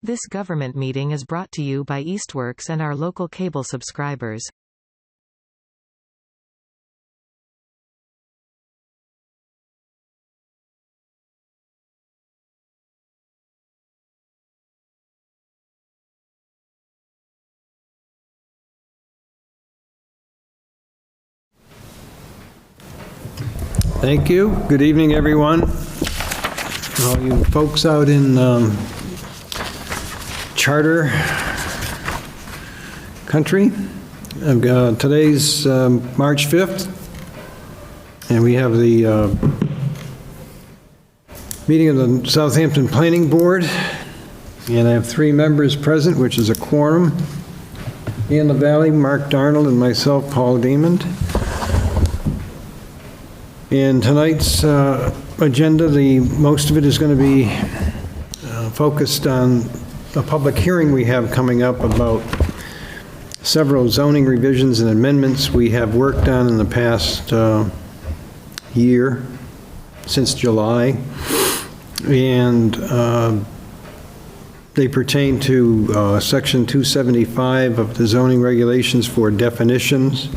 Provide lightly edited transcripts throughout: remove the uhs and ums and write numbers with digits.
This government meeting is brought to you by Eastworks and our local cable subscribers. Thank you. Good evening, everyone. All you folks out in Charter country. Today's March 5th, and we have the meeting of the Southampton Planning Board, and I have 3 members present, which is a quorum. In the Valley, Mark Darnold, and myself, Paul Diamond. In tonight's agenda, most of it is going to be focused on a public hearing we have coming up about several zoning revisions and amendments we have worked on in the past year, since July. And they pertain to Section 275 of the zoning regulations for definitions,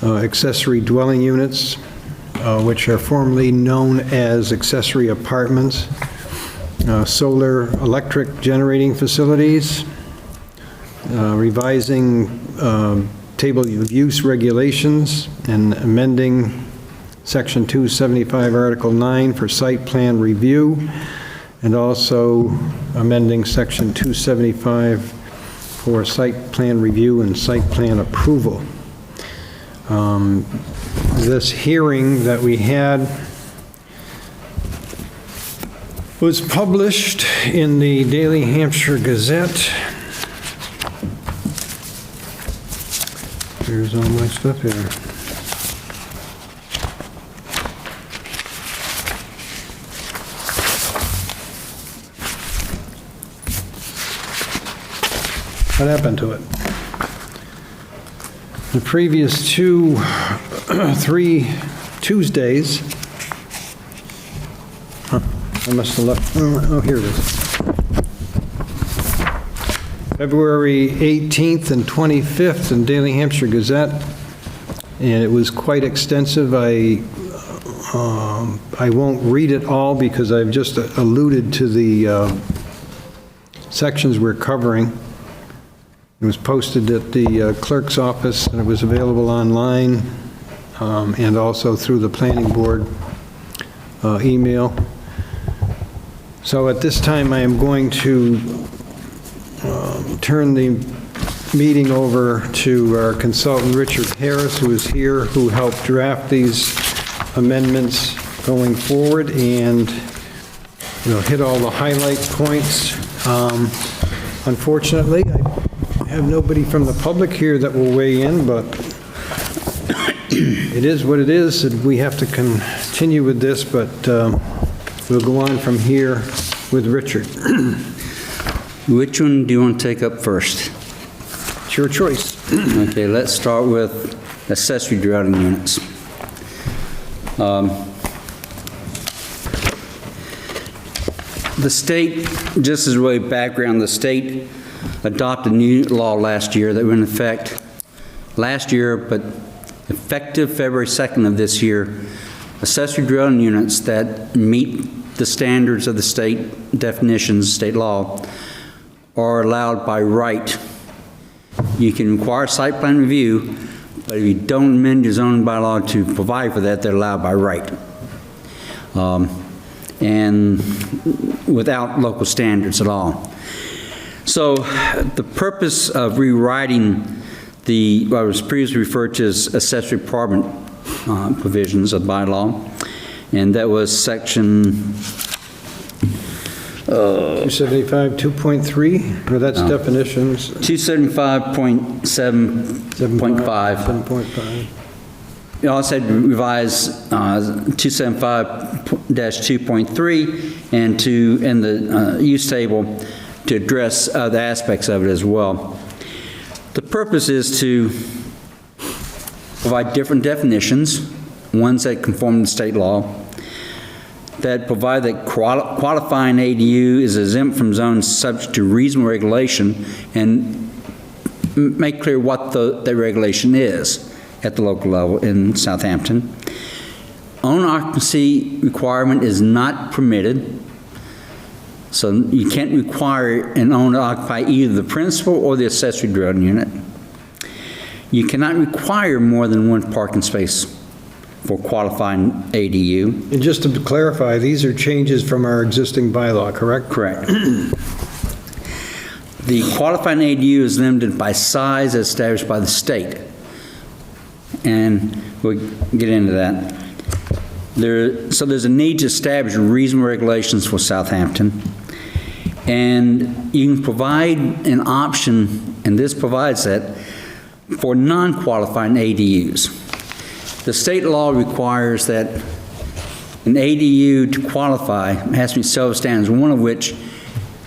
accessory dwelling units, which are formerly known as accessory apartments, solar electric generating facilities, revising table of use regulations, and amending Section 275, Article 9 for site plan review, and also amending Section 275 for site plan review and site plan approval. This hearing that we had was published in the Daily Hampshire Gazette. Here's all my stuff here. What happened to it? The previous 3 Tuesdays, I must have left, oh, here it is. February 18th and 25th in Daily Hampshire Gazette, and it was quite extensive. I won't read it all because I've just alluded to the sections we're covering. It was posted at the clerk's office, and it was available online and also through the planning board email. So at this time, I am going to turn the meeting over to our consultant, Richard Harris, who is here, who helped draft these amendments going forward and hit all the highlight points. Unfortunately, I have nobody from the public here that will weigh in, but it is what it is, and we have to continue with this, but we'll go on from here with Richard. Which one do you want to take up first? It's your choice. Okay, let's start with accessory dwelling units. The state, just as a way of background, the state adopted a new law last year that went in effect last year, but effective February 2nd of this year. Accessory dwelling units that meet the standards of the state definitions, state law, are allowed by right. You can require site plan review, but if you don't amend your zoning bylaw to provide for that, they're allowed by right. And without local standards at all. So the purpose of rewriting what was previously referred to as accessory apartment provisions of bylaw, and that was section 275, 2.3, or that's definitions. 275.7.5. 7.5. It also had to revise 275-2.3 and the use table to address other aspects of it as well. The purpose is to provide different definitions, ones that conform to state law, that provide that qualifying ADU is exempt from zones subject to reasonable regulation, and make clear what the regulation is at the local level in Southampton. Owner occupancy requirement is not permitted, so you can't require an owner to occupy either the principal or the accessory dwelling unit. You cannot require more than one parking space for qualifying ADU. And just to clarify, these are changes from our existing bylaw, correct? Correct. The qualifying ADU is limited by size as established by the state. And we'll get into that. So there's a need to establish reasonable regulations for Southampton. And you can provide an option, and this provides that, for non-qualifying ADUs. The state law requires that an ADU to qualify has to meet several standards, one of which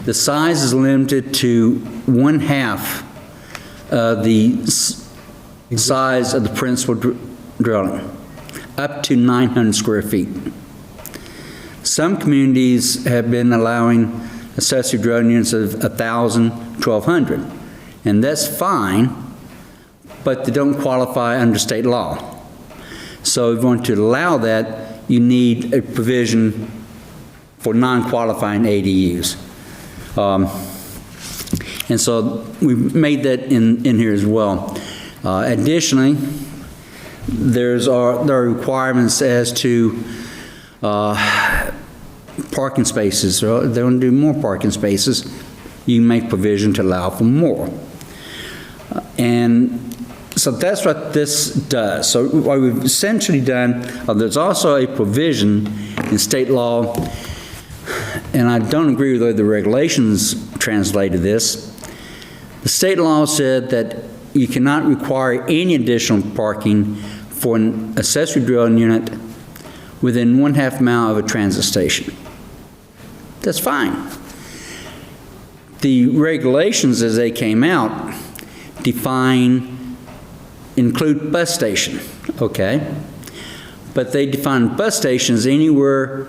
the size is limited to 1/2 of the size of the principal dwelling, up to 900 square feet. Some communities have been allowing accessory dwelling units of 1,000, 1,200, and that's fine, but they don't qualify under state law. So if you want to allow that, you need a provision for non-qualifying ADUs. And so we made that in here as well. Additionally, there are requirements as to parking spaces. So if they want to do more parking spaces, you make provision to allow for more. And so that's what this does. So what we've essentially done, there's also a provision in state law, and I don't agree with the way the regulations translated this. The state law said that you cannot require any additional parking for an accessory dwelling unit within 1/2 mile of a transit station. That's fine. The regulations as they came out include bus station, okay? But they define bus stations anywhere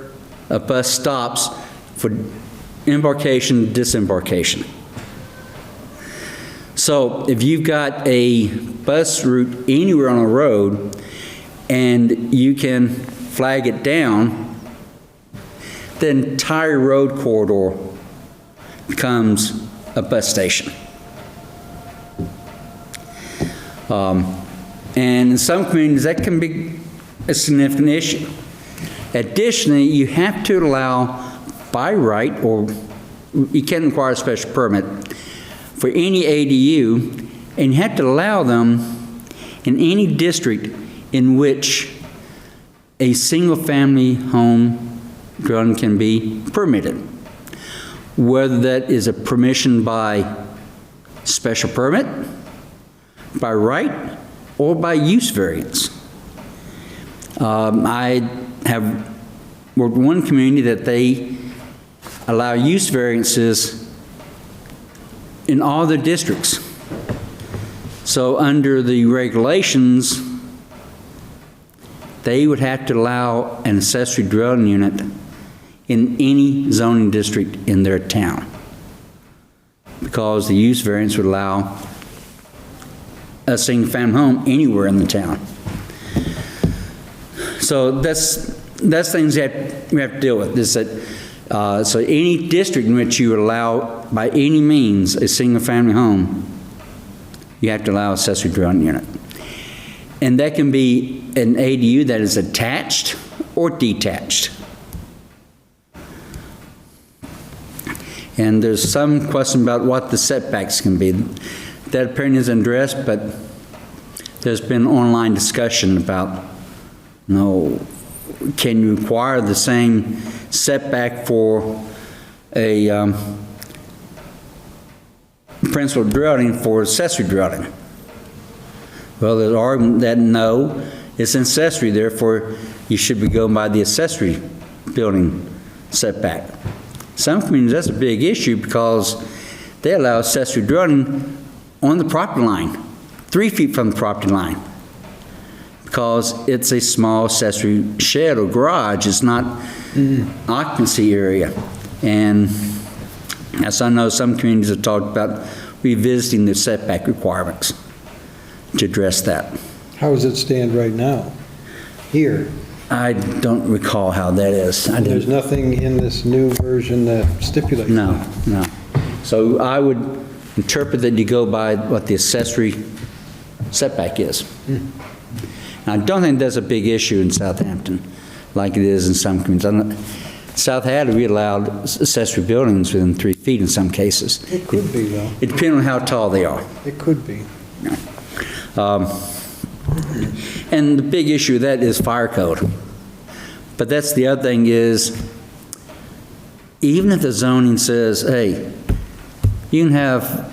a bus stops for embarkation, disembarkation. So if you've got a bus route anywhere on a road and you can flag it down, the entire road corridor becomes a bus station. And in some communities, that can be a significant issue. Additionally, you have to allow by right, or you can require a special permit for any ADU, and you have to allow them in any district in which a single-family home dwelling can be permitted, whether that is a permission by special permit, by right, or by use variance. I have worked with one community that they allow use variances in all their districts. So under the regulations, they would have to allow an accessory dwelling unit in any zoning district in their town, because the use variance would allow a single-family home anywhere in the town. So that's things that we have to deal with. Is that so any district in which you allow by any means a single-family home, you have to allow accessory dwelling unit, and that can be an ADU that is attached or detached. And there's some question about what the setbacks can be. That apparently isn't addressed, but there's been online discussion about, can you require the same setback for a principal dwelling for accessory dwelling? Well, there's an argument that no, it's accessory, therefore you should be going by the accessory building setback. Some communities, that's a big issue because they allow accessory dwelling on the property line, 3 feet from the property line. because it's a small accessory shed or garage. It's not occupancy area. And as I know, some communities have talked about revisiting the setback requirements to address that. How does it stand right now? Here? I don't recall how that is. There's nothing in this new version that stipulates No, that. no. So I would interpret that you go by what the accessory setback is. Now, I don't think that's a big issue in Southampton, like it is in some communities. South Hadley, we allowed accessory buildings within 3 feet in some cases. It could be, though. It depends on how tall they are. It could be. And the big issue with that is fire code. But that's the other thing is, even if the zoning says, hey, you can have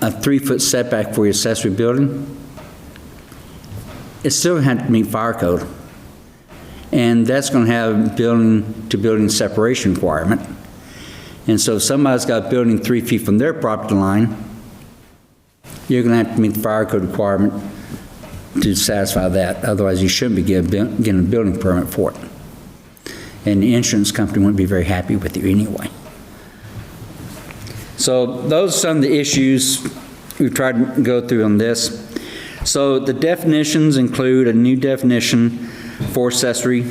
a 3-foot setback for your accessory building, it still has to meet fire code. And that's going to have building-to-building separation requirement. And so if somebody's got a building 3 feet from their property line, you're going to have to meet the fire code requirement to satisfy that. Otherwise, you shouldn't be getting a building permit for it. And the insurance company wouldn't be very happy with you anyway. So those are some of the issues we've tried to go through on this. So the definitions include a new definition for accessory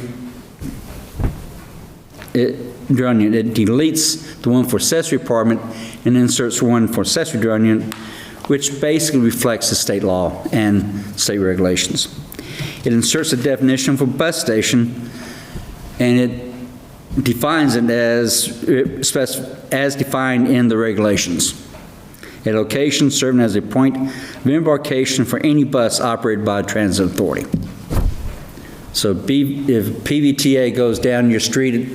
dwelling unit. It deletes the one for accessory apartment and inserts one for accessory dwelling unit, which basically reflects the state law and state regulations. It inserts a definition for bus station, and it defines it as defined in the regulations. A location serving as a point of embarkation for any bus operated by a transit authority. So if PVTA goes down your street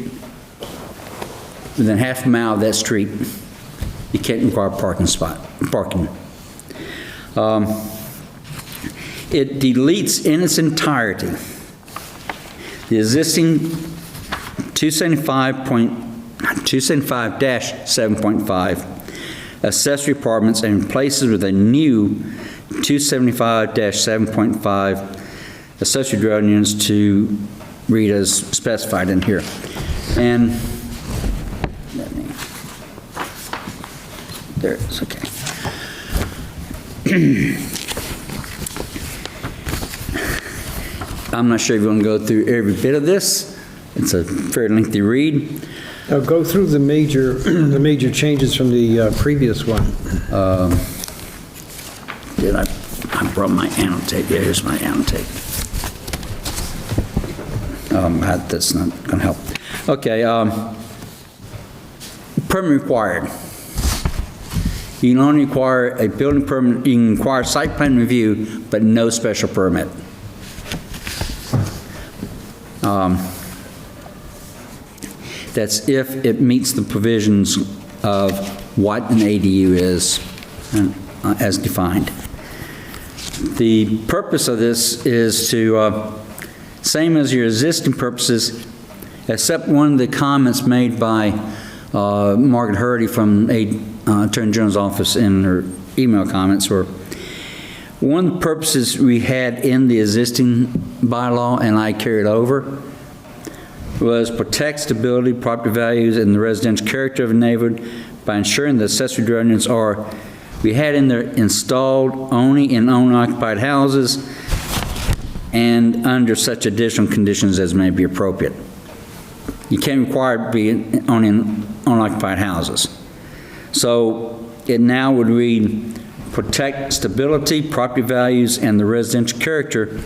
within half a mile of that street, you can't require parking. It deletes in its entirety the existing 275-7.5 accessory apartments and replaces with a new 275-7.5 accessory dwelling units to read as specified in here. And there it is, okay. I'm not sure if you want to go through every bit of this. It's a very lengthy read. Now go through the major, the major changes from the previous one. I brought my annotate. Yeah, here's my annotate. That's not going to help. Okay, permit required. You can only require a building permit, you can require site plan review, but no special permit. That's if it meets the provisions of what an ADU is as defined. The purpose of this is to, same as your existing purposes, except one of the comments made by Margaret Hurdy from Attorney General's office in her email comments were, one of the purposes we had in the existing bylaw, and I carried over, was protect stability, property values, and the residential character of a neighborhood by ensuring that accessory dwelling units are, we had in there, installed only in owner-occupied houses and under such additional conditions as may be appropriate. You can't require it to be only in owner-occupied houses. So it now would read, protect stability, property values, and the residential character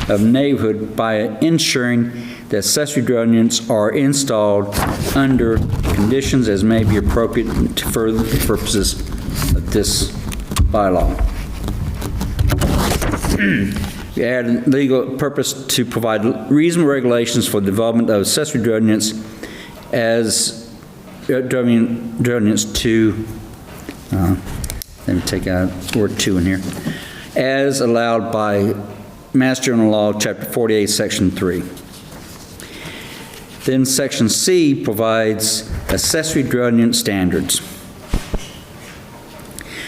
of neighborhood by ensuring that accessory dwelling units are installed under conditions as may be appropriate to further the purposes of this bylaw. We add legal purpose to provide reasonable regulations for the development of accessory dwelling units as dwelling units to, let me take out word 2 in here, as allowed by Mass General Law, Chapter 48, Section 3. Then Section C provides accessory dwelling unit standards.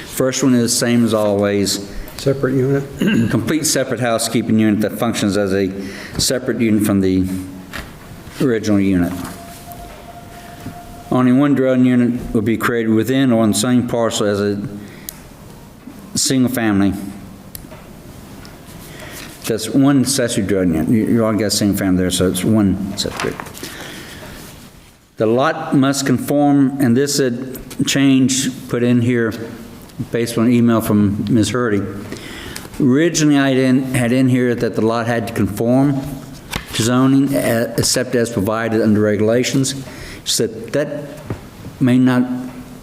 First one is the same as always, Separate unit? Complete separate housekeeping unit that functions as a separate unit from the original unit. Only one dwelling unit will be created within or on the same parcel as a single family. That's one accessory dwelling unit. You already got a single family there, so it's one separate. The lot must conform, and this change put in here based on an email from Ms. Hurdy. Originally, I had in here that the lot had to conform to zoning, except as provided under regulations. She said that may not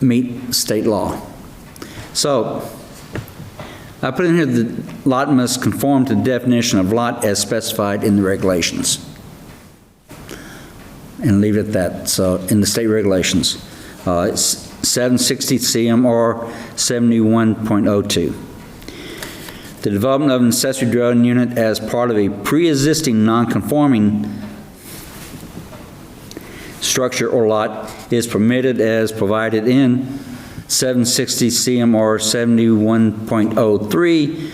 meet state law. So, I put in here the lot must conform to the definition of lot as specified in the regulations. And leave it at that, so, in the state regulations. It's 760 CMR 71.02. The development of an accessory dwelling unit as part of a pre-existing non-conforming structure or lot is permitted as provided in 760 CMR 71.03,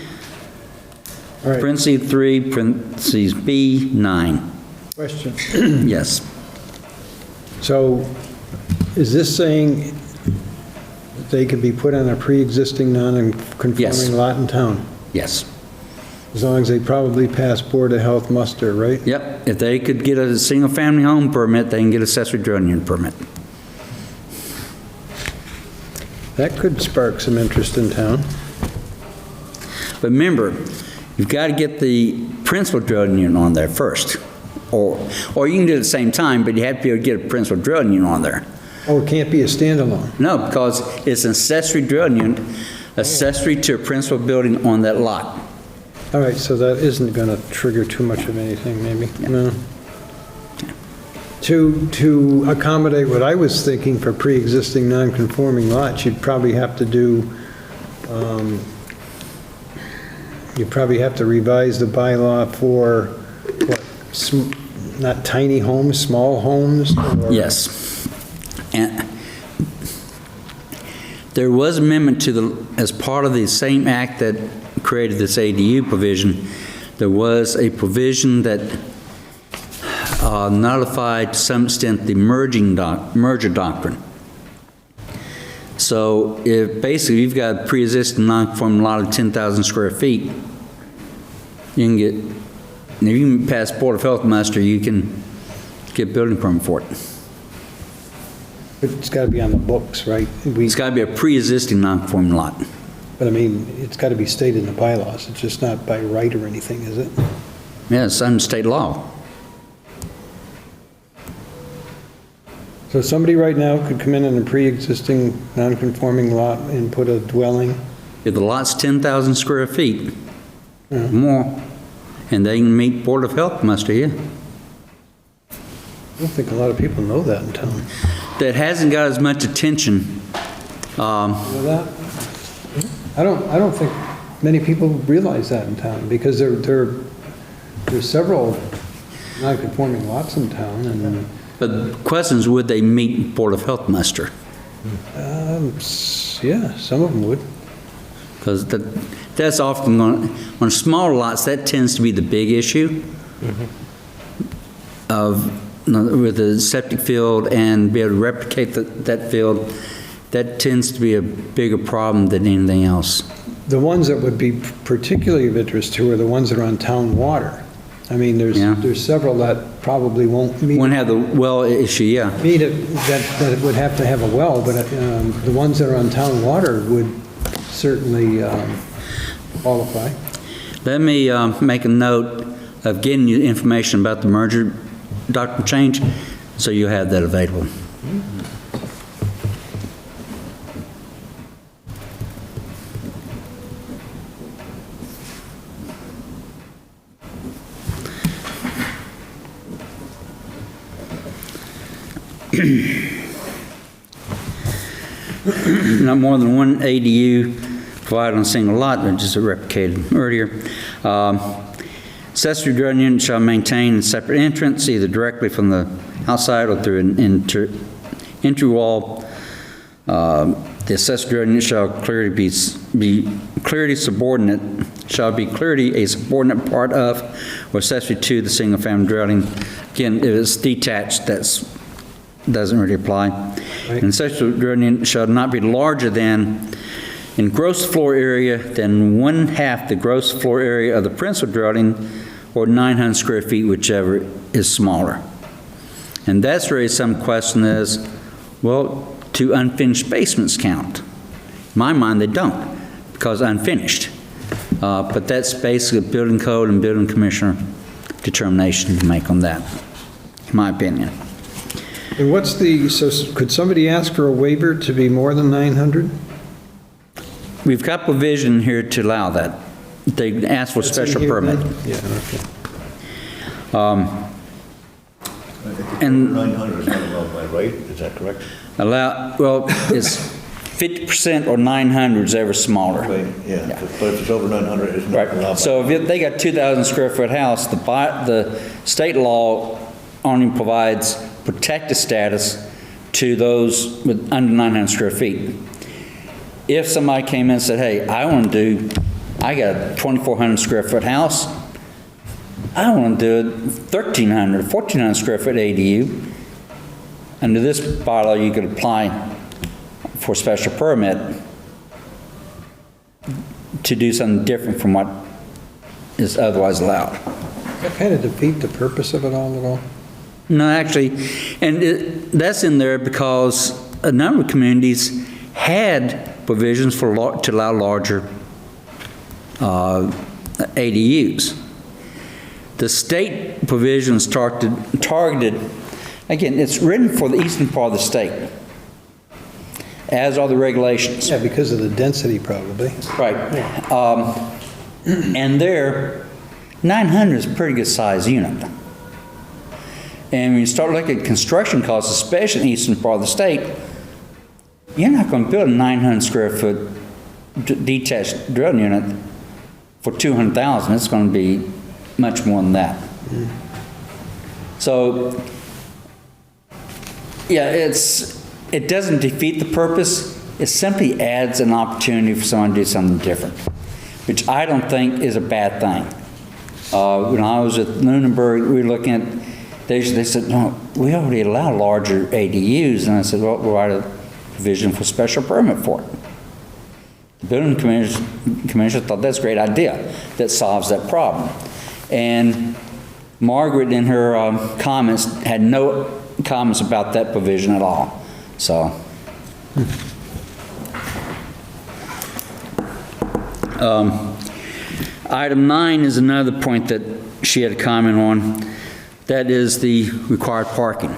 All right. parentheses 3, parentheses B, 9. Question. Yes. So is this saying that they could be put on a pre-existing non-conforming Yes. lot in town? Yes. As long as they probably pass Board of Health muster, right? Yep. If they could get a single-family home permit, they can get accessory dwelling unit permit. That could spark some interest in town. But remember, you've got to get the principal dwelling unit on there first. Or you can do it at the same time, but you have to be able to get a principal dwelling unit on there. Oh, it can't be a standalone? No, because it's an accessory dwelling unit, accessory to a principal building on that lot. All right, so that isn't going to trigger too much of anything, maybe? No. To accommodate what I was thinking for pre-existing non-conforming lots, you'd probably have to do, you probably have to revise the bylaw for, what, not tiny homes, small homes? Or- Yes. And there was amendment to the, as part of the same act that created this ADU provision, there was a provision that nullified to some extent the merger doctrine. So if basically you've got a pre-existing non-conforming lot of 10,000 square feet, you can get, and if you can pass Board of Health muster, you can get a building permit for it. But it's got to be on the books, right? It's got to be a pre-existing non-conforming lot. But I mean, it's got to be stated in the bylaws. It's just not by right or anything, is it? Yes, under state law. So somebody right now could come in a pre-existing non-conforming lot and put a dwelling? If the lot's 10,000 square feet or more, and they can meet Board of Health muster, yeah. I don't think a lot of people know that in town. That hasn't got as much attention. Know that? I don't think many people realize that in town, because there's several non-conforming lots in town, and But the question is, would they meet Board of Health muster? yeah, some of them would. Because that's often on smaller lots, that tends to be the big issue of, with the septic field and be able to replicate that field. That tends to be a bigger problem than anything else. The ones that would be particularly of interest to are the ones that are on town water. I mean, Yeah. there's several that probably won't meet. Wouldn't have the well issue, yeah. Meet it, that it would have to have a well, but the ones that are on town water would certainly qualify. Let me make a note of getting you information about the merger doctrine change, so you have that available. Not more than one ADU provided on a single lot, which is replicated earlier. Accessory dwelling unit shall maintain a separate entrance, either directly from the outside or through an entry wall The accessory dwelling unit shall clearly clearly a subordinate part of or accessory to the single-family dwelling. Again, if it's detached, that doesn't really apply. Right. An accessory dwelling unit shall not be larger than, in gross floor area, than 1/2 the gross floor area of the principal dwelling, or 900 square feet, whichever is smaller. And that's really some question is, well, do unfinished basements count? In my mind, they don't, because unfinished. But that's basically a building code and building commissioner determination to make on that, in my opinion. And so could somebody ask for a waiver to be more than 900? We've got provision here to allow that. They ask for a That's in special here, permit. then? Yeah, okay. And 900 is not allowed by right, is that correct? well, it's 50% or 900 is ever smaller. Right, yeah, but if it's over 900, it's not allowed. Right. So if they got 2,000 square foot house, the state law only provides protected status to those with under 900 square feet. If somebody came in and said, hey, I got a 2,400 square foot house, I want to do a 1,300, 1,400 square foot ADU. Under this bylaw, you could apply for special permit to do something different from what is otherwise allowed. That kind of defeat the purpose of it all at all? No, actually, and that's in there because a number of communities had provisions to allow larger ADUs. The state provisions targeted, again, it's written for the eastern part of the state, as are the regulations. Yeah, because of the density probably. Right. And there, 900 is a pretty good size unit. And when you start looking at construction costs, especially in the eastern part of the state, you're not going to build a 900 square foot detached dwelling unit for $200,000. It's going to be much more than that. So, yeah, it doesn't defeat the purpose. It simply adds an opportunity for someone to do something different, which I don't think is a bad thing. When I was at Lunenburg, we were looking at, they said, no, we already allow larger ADUs. And I said, well, we'll write a provision for special permit for it. The building commissioner thought that's a great idea. That solves that problem. And Margaret, in her comments, had no comments about that provision at all. So, item 9 is another point that she had a comment on. That is the required parking.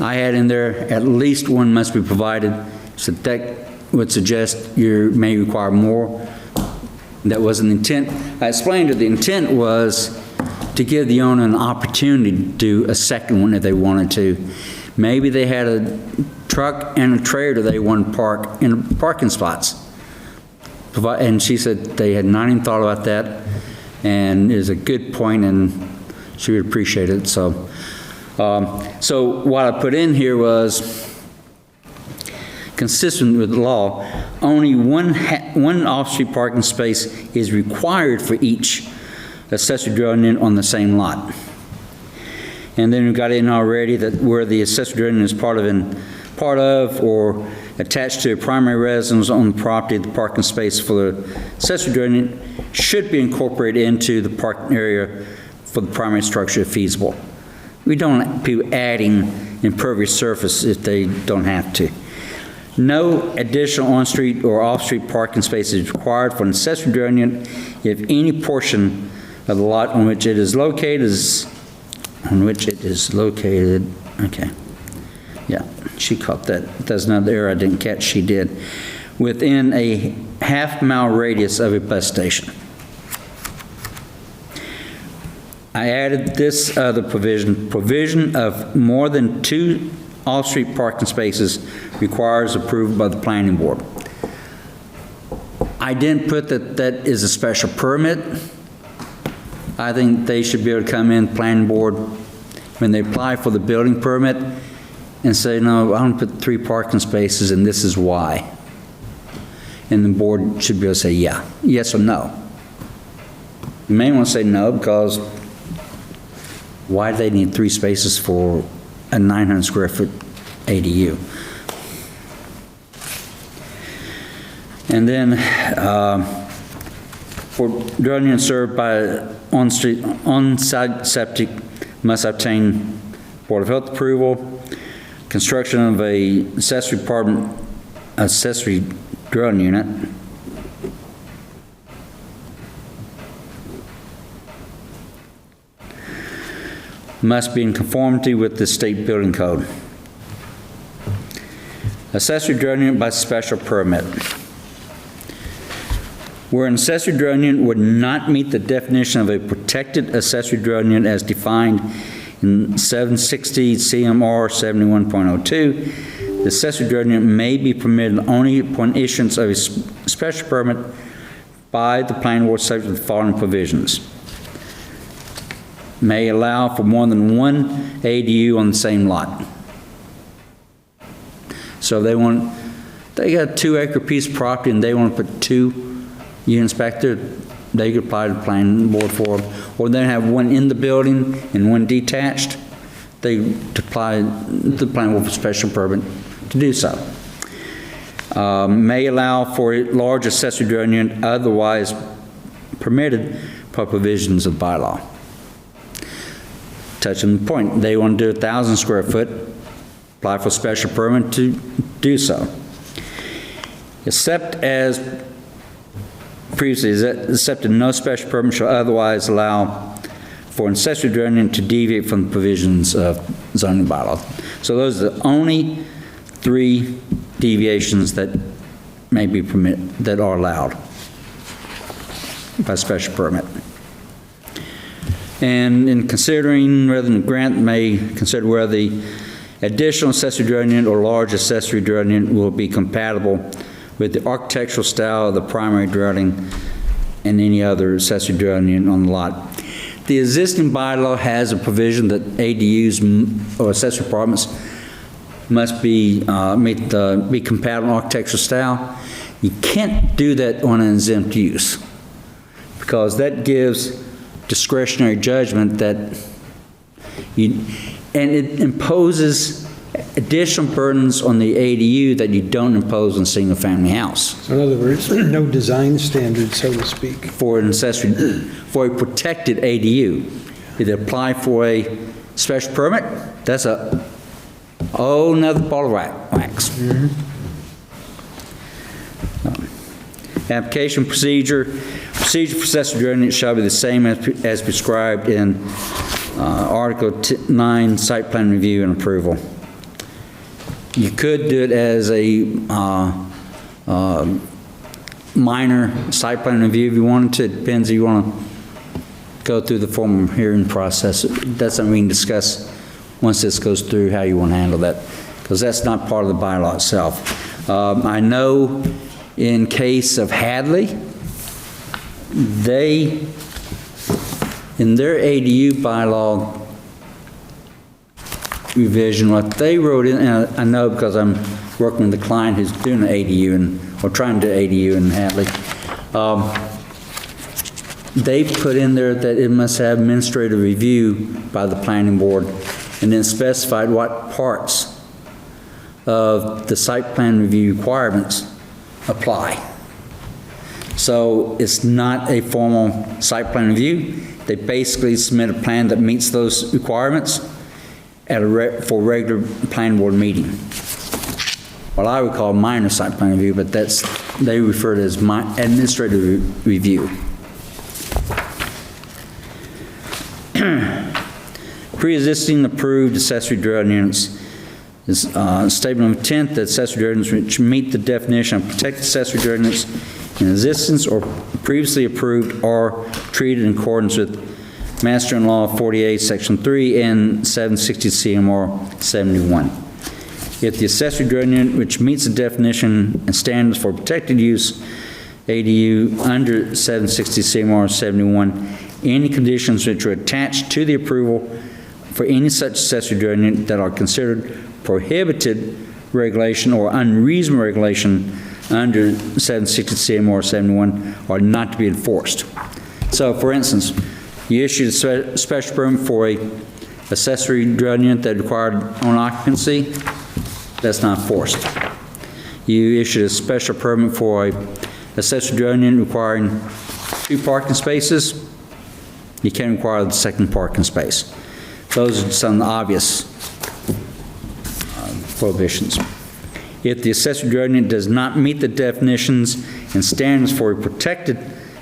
I had in there at least one must be provided. So that would suggest you may require more. That wasn't the intent. I explained that the intent was to give the owner an opportunity to do a second one if they wanted to. Maybe they had a truck and a trailer they wanted to park in parking spots. And she said they had not even thought about that, and it was a good point, and she would appreciate it. So what I put in here was consistent with the law. Only one off-street parking space is required for each accessory dwelling unit on the same lot. And then we've got in already that where the accessory dwelling unit is part of or attached to a primary residence on the property, the parking space for the accessory dwelling unit should be incorporated into the parking area for the primary structure if feasible. We don't want people adding impervious surface if they don't have to. No additional on-street or off-street parking space is required for an accessory dwelling unit if any portion of the lot on which it is located okay. Yeah, she caught that. That's another error I didn't catch. She did. Within a half-mile radius of a bus station. I added this other provision of more than 2 off-street parking spaces requires approval by the planning board. I didn't put that is a special permit. I think they should be able to come in, planning board, when they apply for the building permit, and say, no, I want to put 3 parking spaces and this is why. And the board should be able to say, yeah, yes or no. You may want to say no because why do they need 3 spaces for a 900 square foot ADU? And then for dwelling unit served by on-site septic must obtain Board of Health approval. Construction of a accessory dwelling unit must be in conformity with the state building code. Accessory dwelling unit by special permit. Where an accessory dwelling unit would not meet the definition of a protected accessory dwelling unit as defined in 760 CMR 71.02, the accessory dwelling unit may be permitted only upon issuance of a special permit by the planning board subject to the following provisions. May allow for more than 1 ADU on the same lot. So they got a 2-acre piece of property and they want to put 2 units back there, they could apply to the planning board for them. Or they have 1 in the building and 1 detached, they apply to the planning board for special permit to do so. May allow for a large accessory dwelling unit otherwise permitted per provisions of bylaw. Touching the point, they want to do 1,000 square foot, apply for special permit to do so. Except as previously, except no special permit shall otherwise allow for an accessory dwelling unit to deviate from the provisions of zoning bylaw. So those are the only 3 deviations that may be permitted, that are allowed by special permit. And in considering whether the grant may consider whether the additional accessory dwelling unit or large accessory dwelling unit will be compatible with the architectural style of the primary dwelling and any other accessory dwelling unit on the lot. The existing bylaw has a provision that ADUs or accessory apartments must be be compatible with architectural style. You can't do that on an exempt use because that gives discretionary judgment that and it imposes additional burdens on the ADU that you don't impose on a single-family house. So in other words, no design standard, so to speak. For an accessory, for a protected ADU. If they apply for a special permit, that's a whole nother ball of wax. Application procedure. Procedure for accessory dwelling unit shall be the same as prescribed in Article 9, Site Plan Review and Approval. You could do it as a minor site plan review if you wanted to. It depends if you want to go through the formal hearing process. That's something we can discuss once this goes through, how you want to handle that, because that's not part of the bylaw itself. I know in case of Hadley, they, in their ADU bylaw revision, what they wrote in, and I know because I'm working with a client who's doing an ADU or trying to do ADU in Hadley, they put in there that it must have administrative review by the planning board and then specified what parts of the site plan review requirements apply. So it's not a formal site plan review. They basically submit a plan that meets those requirements at for a regular planning board meeting. Well, I would call minor site plan review, but they refer to it as administrative review. Pre-existing approved accessory dwelling units is statement of intent that accessory dwelling units which meet the definition of protected accessory dwelling units in existence or previously approved are treated in accordance with Master and Law 48, Section 3, and 760 CMR 71. If the accessory dwelling unit which meets the definition and standards for protected use ADU under 760 CMR 71, any conditions which are attached to the approval for any such accessory dwelling unit that are considered prohibited regulation or unreasonable regulation under 760 CMR 71 are not to be enforced. So, for instance, you issued a special permit for a accessory dwelling unit that required own occupancy, that's not enforced. You issued a special permit for a accessory dwelling unit requiring 2 parking spaces, you can't require the second parking space. Those are some obvious prohibitions. If the accessory dwelling unit does not meet the definitions and standards for a protected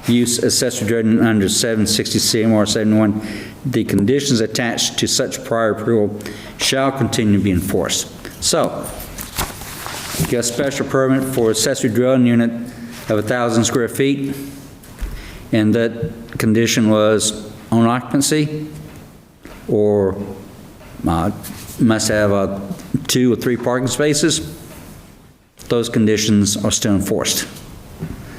use accessory dwelling unit under 760 CMR 71, the conditions attached to such prior approval shall continue to be enforced. So, you get a special permit for accessory dwelling unit of 1,000 square feet, and that condition was own occupancy, or must have 2 or 3 parking spaces. Those conditions are still enforced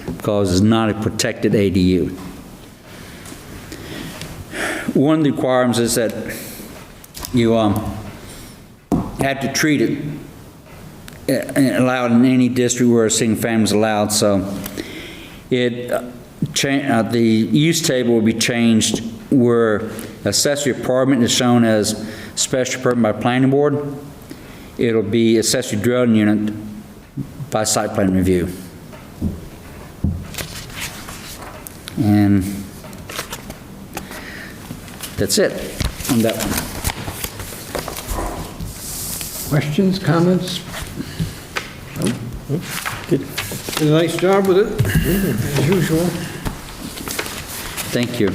because it's not a protected ADU. One of the requirements is that you have to treat it allowed in any district where a single family is allowed. So the use table will be changed where accessory apartment is shown as special permit by planning board. It'll be accessory dwelling unit by site plan review. And that's it on that one. Questions, comments? Did a nice job with it, as usual. Thank you.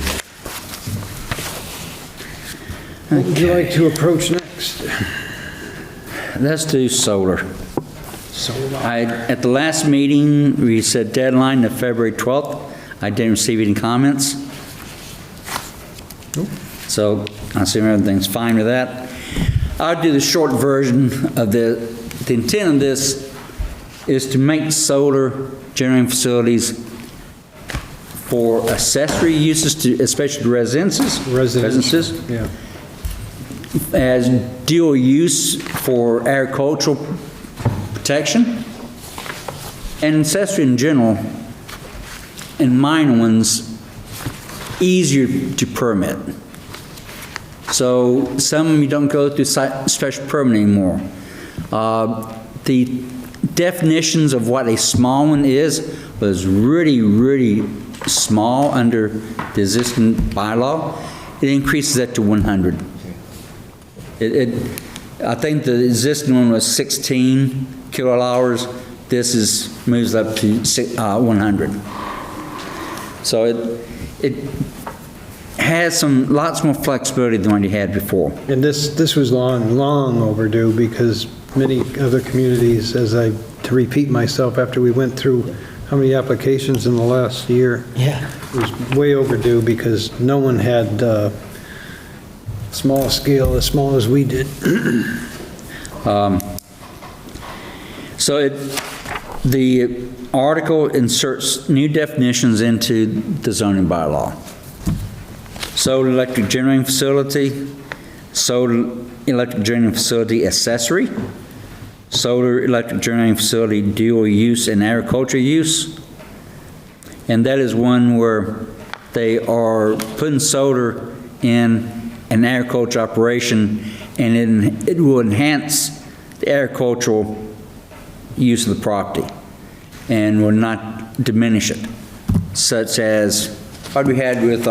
What would you like to approach next? Let's do solar. Solar. At the last meeting, we set deadline of February 12th. I didn't receive any comments. Nope. So I assume everything's fine with that. I'll do the short version of the intent of this is to make solar generating facilities for accessory uses, especially residences, Yeah. as dual use for agricultural protection, and accessory in general, and minor ones, easier to permit. So some you don't go through special permit anymore. The definitions of what a small one is was really, really small under the existing bylaw. It increases that to 100. I think the existing one was 16 kilowatt hours. This moves up to 100. So it has lots more flexibility than what you had before. And this was long overdue because many other communities, to repeat myself, after we went through how many applications in the last year? Yeah. It was way overdue because no one had small scale as small as we did. So the article inserts new definitions into the zoning bylaw. Solar electric generating facility, solar electric generating facility accessory, solar electric generating facility dual use and agriculture use. And that is one where they are putting solar in an agriculture operation, and it will enhance the agricultural use of the property and will not diminish it, such as what we had with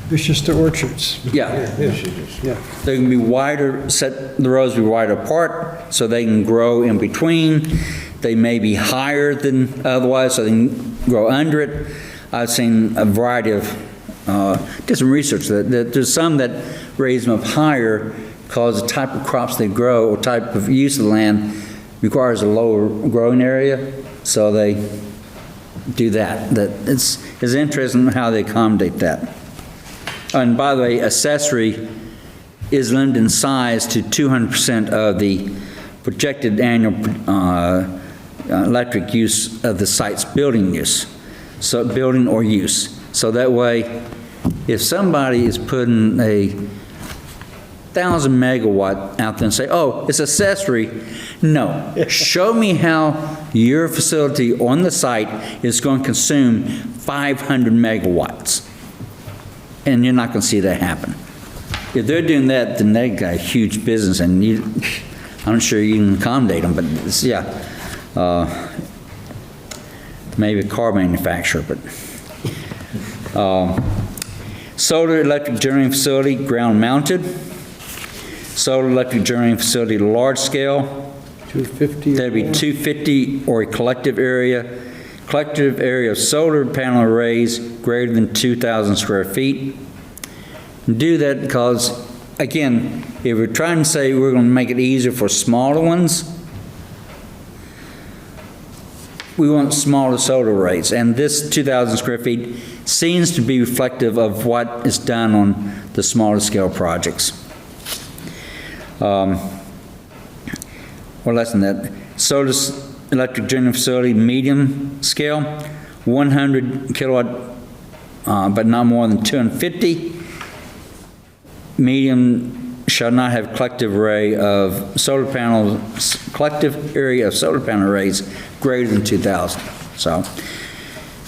Vista orchards. yeah. Yeah. They can be wider, the rows be wider apart so they can grow in between. They may be higher than otherwise so they can grow under it. I've seen a variety of, did some research that there's some that raise them up higher because the type of crops they grow or type of use of the land requires a lower growing area, so they do that. It's interesting how they accommodate that. And by the way, accessory is limited in size to 200% of the projected annual electric use of the site's building use. So building or use. So that way, if somebody is putting 1,000 megawatt out there and say, oh, it's accessory. No. Show me how your facility on the site is going to consume 500 megawatts. And you're not going to see that happen. If they're doing that, then they got a huge business, and I'm sure you can accommodate them, but it's, yeah. Maybe a car manufacturer, but. Solar electric generating facility, ground mounted. Solar electric generating facility, large scale. 250? That'd be 250 or a collective area. Collective area of solar panel arrays greater than 2,000 square feet. Do that because, again, if we're trying to say we're going to make it easier for smaller ones, we want smaller solar arrays. And this 2,000 square feet seems to be reflective of what is done on the smaller scale projects. Or less than that. Solar electric generating facility, medium scale, 100 kilowatt, but not more than 250. Medium shall not have collective array of solar panels, collective area of solar panel arrays greater than 2,000. So,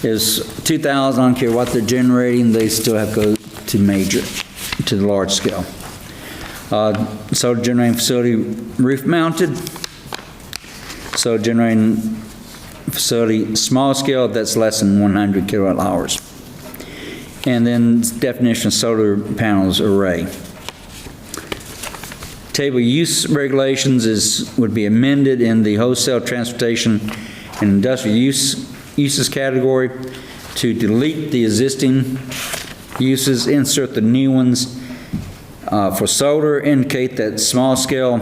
is 2,000, I don't care what they're generating, they still have to go to major, to the large scale. Solar generating facility, roof mounted. Solar generating facility, small scale, that's less than 100 kilowatt hours. And then definition of solar panels array. Table use regulations would be amended in the wholesale transportation and industrial uses category to delete the existing uses, insert the new ones. For solar, indicate that small scale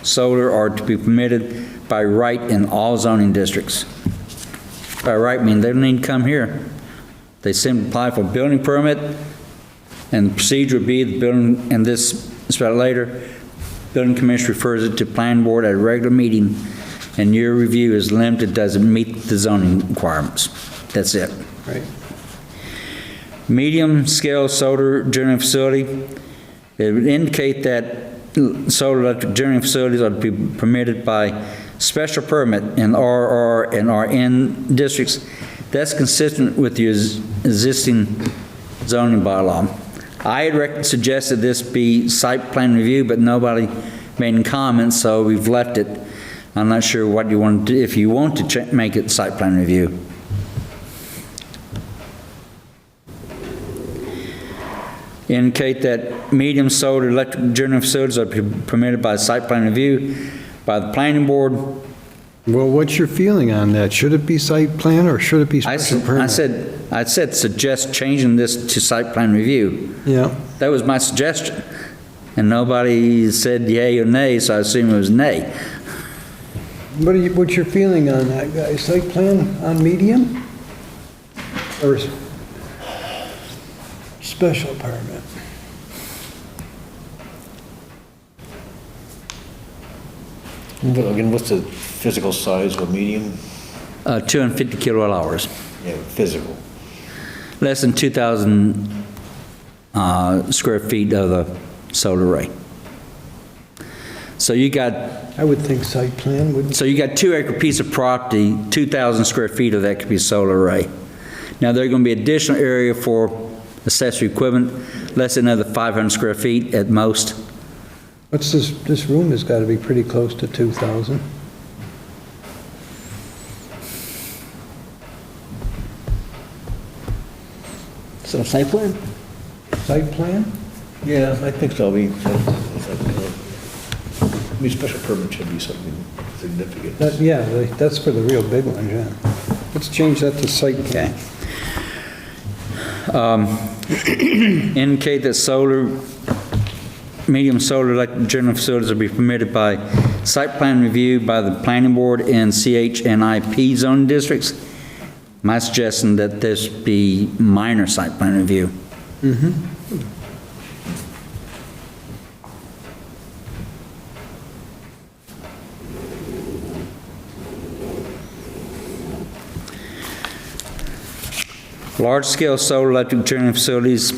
solar are to be permitted by right in all zoning districts. By right, mean they don't need to come here. They simply apply for a building permit, and the procedure would be the building, and this is about later, building commissioner refers it to planning board at a regular meeting, and your review is limited, doesn't meet the zoning requirements. That's it. Right. Medium scale solar generating facility, it would indicate that solar electric generating facilities are to be permitted by special permit in RR and RN districts. That's consistent with your existing zoning bylaw. I had suggested this be site plan review, but nobody made any comments, so we've left it. I'm not sure what you want to do, if you want to make it site plan review. Indicate that medium solar electric generating facilities are permitted by site plan review by the planning board. Well, what's your feeling on that? Should it be site plan or should it be special permit? I said suggest changing this to site plan review. Yeah. That was my suggestion. And nobody said yay or nay, so I assume it was nay. What's your feeling on that, guys? Site plan on medium? Or special permit? Again, what's the physical size of a medium? 250 kilowatt hours. Yeah, physical. Less than 2,000 square feet of the solar array. So you got, I would think site plan would. so you got 2 acre piece of property, 2,000 square feet of that could be solar array. Now there's going to be additional area for accessory equipment, less than another 500 square feet at most. What's this room has got to be pretty close to 2,000. So site plan? Site plan? Yeah, I think so. I mean, special permit should be something significant. Yeah, that's for the real big ones, yeah. Let's change that to site plan. Indicate that medium solar electric generating facilities will be permitted by site plan review by the planning board in CH and IP zone districts. My suggestion that this be minor site plan review. Large-scale solar electric generating facilities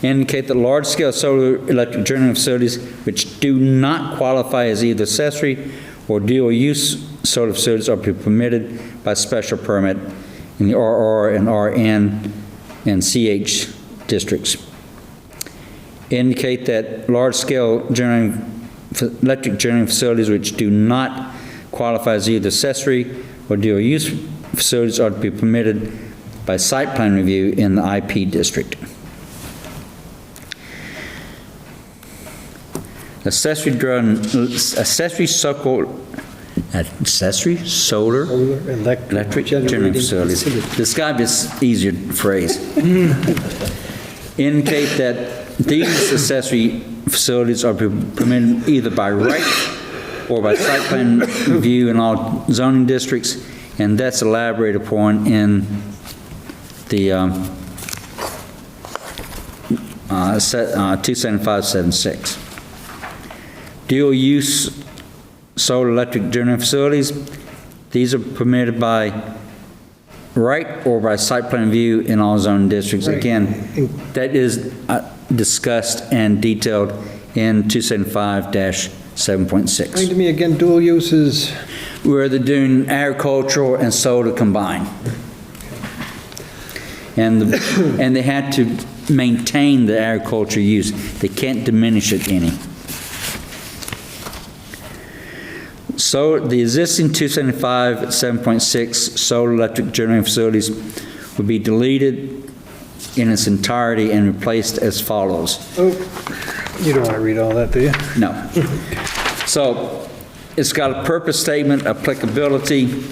indicate that large-scale solar electric generating facilities which do not qualify as either accessory or dual-use solar facilities are to be permitted by special permit in the RR and RN and CH districts. Indicate that large-scale electric generating facilities which do not qualify as either accessory or dual-use facilities are to be permitted by site plan review in the IP district. Accessory solar electric generating facilities. This got to be an easier phrase. Indicate that these accessory facilities are permitted either by right or by site plan review in all zoning districts, and that's elaborated upon in the 27576. Dual use solar electric generating facilities, these are permitted by right or by site plan review in all zoning districts. Right. Again, that is discussed and detailed in 275-7.6. Explain to me again, dual uses. Where they're doing agricultural and solar combined. And they had to maintain the agriculture use. They can't diminish it any. So the existing 275-7.6 solar electric generating facilities would be deleted in its entirety and replaced as follows. Oh, you don't want to read all that, do you? No. So it's got a purpose statement, applicability.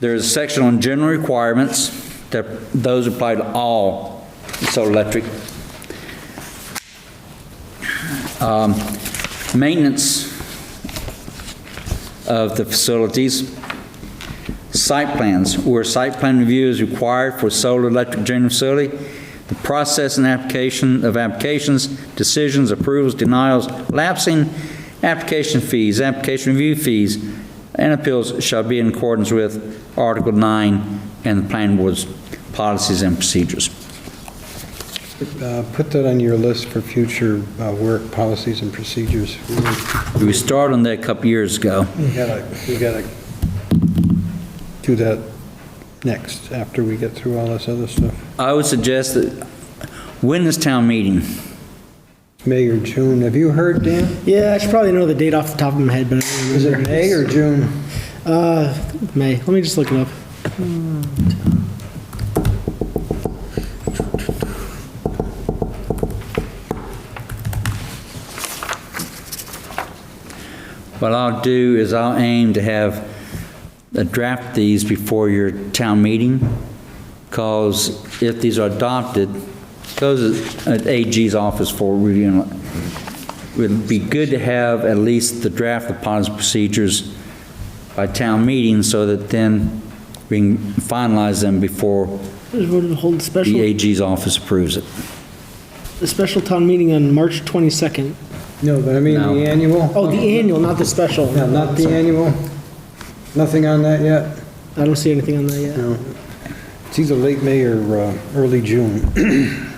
There's a section on general requirements that those apply to all solar electric. Maintenance of the facilities. Site plans, where site plan review is required for solar electric generating facility. The process and application of applications, decisions, approvals, denials, lapsing, application fees, application review fees, and appeals shall be in accordance with Article 9 and the Planning Board's policies and procedures. Put that on your list for future work, policies and procedures. We started on that a couple years ago. We gotta do that next, after we get through all this other stuff. I would suggest that, when is town meeting? May or June, have you heard, Dan? Yeah, I should probably know the date off the top of my head, but I don't Is remember. it May or June? May. Let me just look it up. What I'll do is I'll aim to have draft these before your town meeting, because if these are adopted, goes at AG's office for review. It would be good to have at least the draft of policy procedures by town meeting, so that then we can finalize them before Just voted to hold the AG's office approves it. a special town meeting on March 22nd. No, but I mean No. the annual? Oh, the annual, not the special. No, not the annual? Nothing on that yet? I don't see anything on that yet. No. It's either late May or early June. It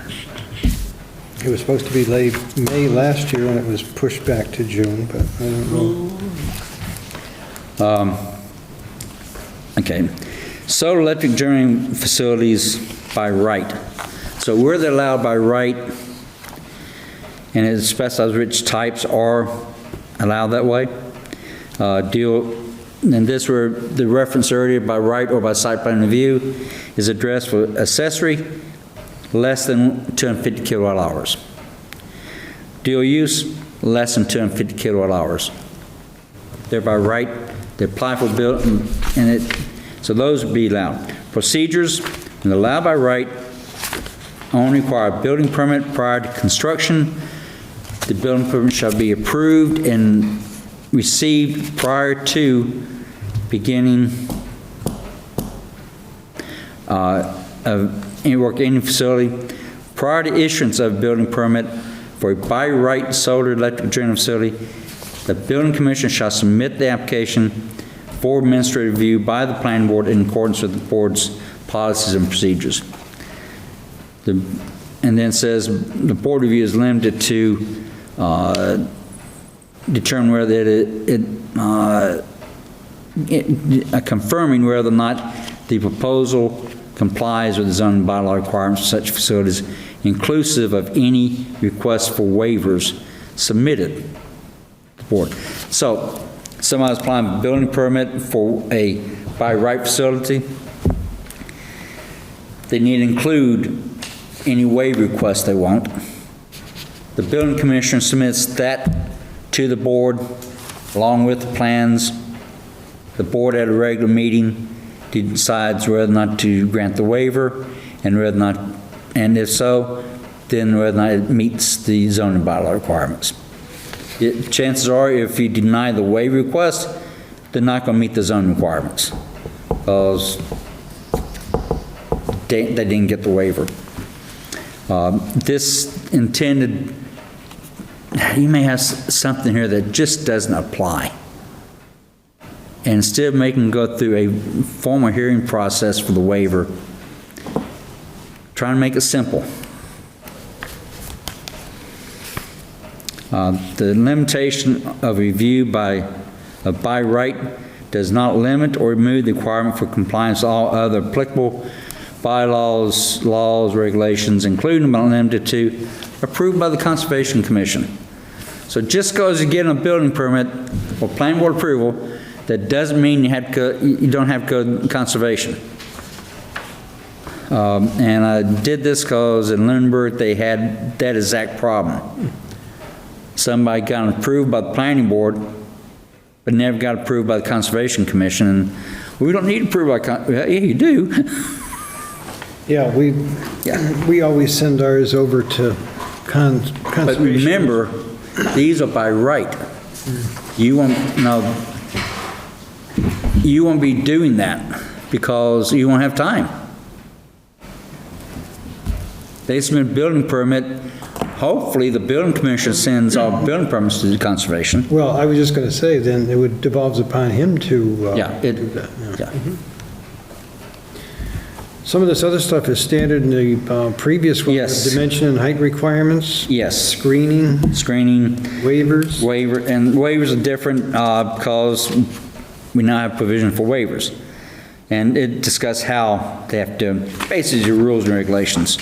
was supposed to be late May last year, and it was pushed back to June, but I don't know. Okay. Solar electric generating facilities by right. So where they're allowed by right, and it specifies which types are allowed that way. And this where the reference earlier by right or by site plan review is addressed for accessory less than 250 kilowatt hours. Dual use less than 250 kilowatt hours. They're by right. They apply for building, so those would be allowed. Procedures, when allowed by right, only require a building permit prior to construction. The building permit shall be approved and received prior to beginning of any work in any facility. Prior to issuance of a building permit for a by right solar electric generating facility, the building commission shall submit the application for administrative review by the planning board in accordance with the board's policies and procedures. And then it says the board review is limited to determine whether confirming whether or not the proposal complies with the zoning bylaw requirements for such facilities, inclusive of any request for waivers submitted to the board. So, somebody's applying for a building permit for a by right facility, they need to include any waiver request they want. The building commissioner submits that to the board along with the plans. The board at a regular meeting decides whether or not to grant the waiver and whether or not, and if so, then whether or not it meets the zoning bylaw requirements. Chances are, if you deny the waiver request, they're not going to meet the zoning requirements because they didn't get the waiver. This intended, you may have something here that just doesn't apply. And instead of making them go through a formal hearing process for the waiver, trying to make it simple. The limitation of review by right does not limit or remove the requirement for compliance with all other applicable bylaws, laws, regulations, including but not limited to, approved by the Conservation Commission. So just because you get a building permit or planning board approval, that doesn't mean you don't have to go to conservation. And I did this because in Lunenburg they had that exact problem. Somebody got approved by the planning board, but never got approved by the Conservation Commission. And we don't need approval by yeah, you do. Yeah, we always send ours over to conservation. But remember, these are by right. You won't be doing that because you won't have time. They submit a building permit. Hopefully, the building commissioner sends all building permits to the conservation. Well, I was just going to say, then it would devolves upon him to do that. Yeah. Mm-hmm. Some of this other stuff is standard in the previous one. Yes. Dimension and height requirements. Yes. Screening. Waivers. Waivers are different because we now have provision for waivers. And it discusses how they have to, basically your rules and regulations.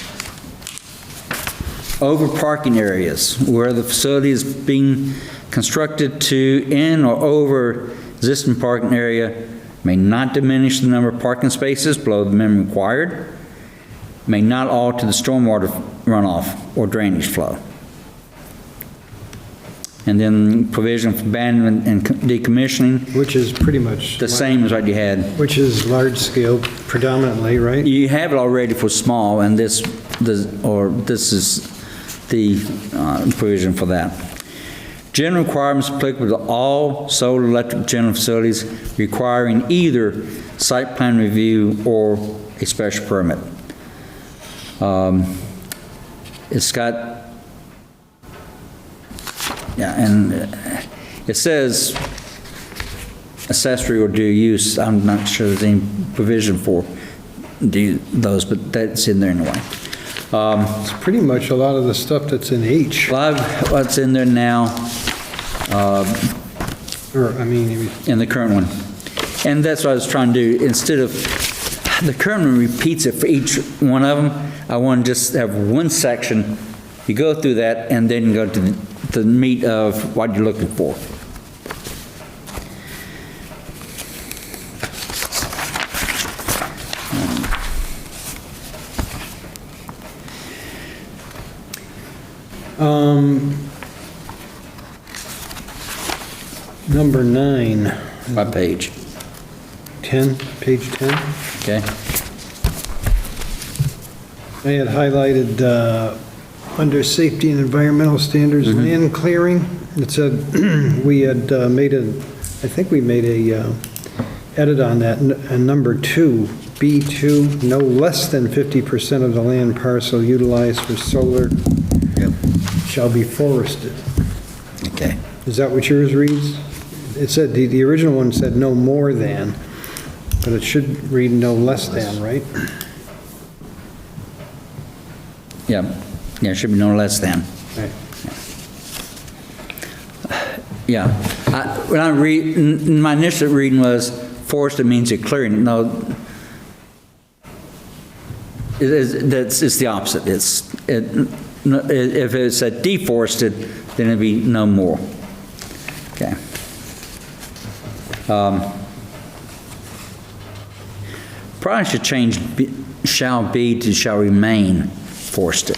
Over parking areas, where the facility is being constructed to in or over existing parking area, may not diminish the number of parking spaces below the minimum required, may not alter the stormwater runoff or drainage flow. And then provision for abandonment and decommissioning. Which is pretty much the same as what you had. Which is large scale predominantly, right? You have it already for small, and this is the provision for that. General requirements applicable to all solar electric general facilities requiring either site plan review or a special permit. It's got, and it says accessory or dual use. I'm not sure there's any provision for those, but that's in there anyway. It's pretty much a lot of the stuff that's in H. A lot of what's in there now, in the current one. And that's what I was trying to do. Instead of, the current one repeats it for each one of them, I want to just have one section. You go through that and then go to the meat of what you're looking for. Number 9. What page? 10, page 10. Okay. I had highlighted under safety and environmental standards, land clearing. It said we had made a edit on that. And number 2, B2, no less than 50% of the land parcel utilized for solar shall be forested. Okay. Is that what yours reads? It said, the original one said no more than, but it should read no less than, right? Yeah. Yeah, it should be no less than. Right. Yeah. When I read, my initial reading was forested means you're clearing. No, it's the opposite. If it's a deforested, then it'd be no more. Okay. Probably should change shall be to shall remain forested.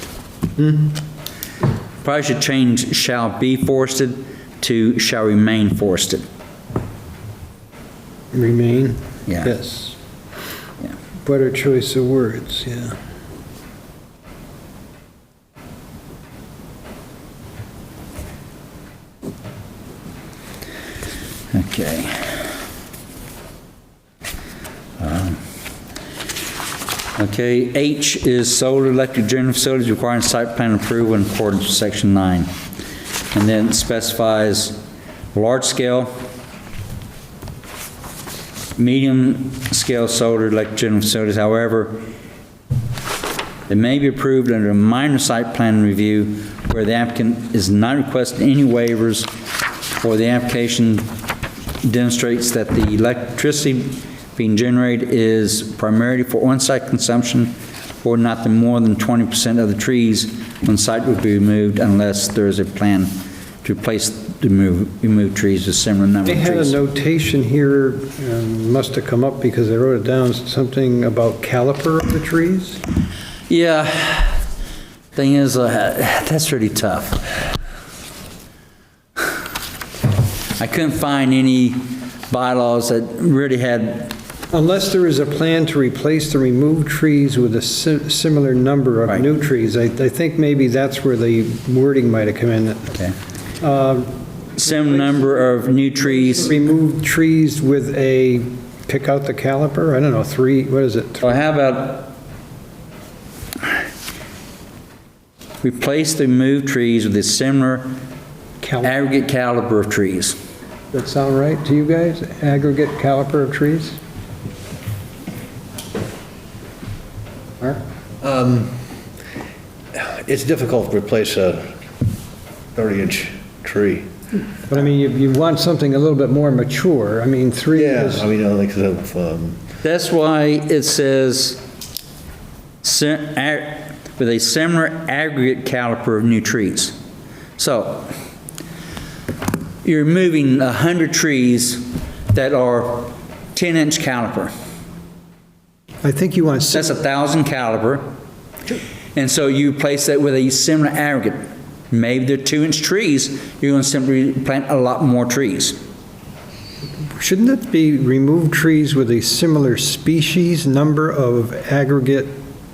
Probably should change shall be forested to shall remain forested. Remain? Yeah. Yes. Yeah. Better choice of words, yeah. Okay. Okay, H is solar electric general facilities requiring site plan approval in accordance with section 9. And then it specifies large scale, medium scale solar electric general facilities. However, they may be approved under a minor site plan review where the applicant is not requesting any waivers or the application demonstrates that the electricity being generated is primarily for on-site consumption or not more than 20% of the trees on site would be removed unless there is a plan to replace the removed trees with similar number They of had a trees. notation here, must have come up because they wrote it down, something about caliper of the trees? Yeah, thing is, that's really tough. I couldn't find any bylaws that really had. Unless there is a plan to replace the removed trees with a similar number of Right. new trees, I think maybe that's where the wording might have come in. Okay. Same number of new trees. Remove trees with a, pick out the caliper, I don't know, what is it? Well, how about replace the removed trees with a similar aggregate caliber of trees? That sound right to you guys? Aggregate caliper of trees? Mark? It's difficult to replace a 30-inch tree. But I mean, you want something a little bit more mature. I mean, three is, I mean, you know, like, That's why it says with a similar aggregate caliper of new trees. So you're removing 100 trees that are 10-inch caliper. I think you want, That's 1,000 caliber. And so you place that with a similar aggregate. Maybe they're 2-inch trees, you're going to simply plant a lot more trees. shouldn't it be remove trees with a similar species, number of aggregate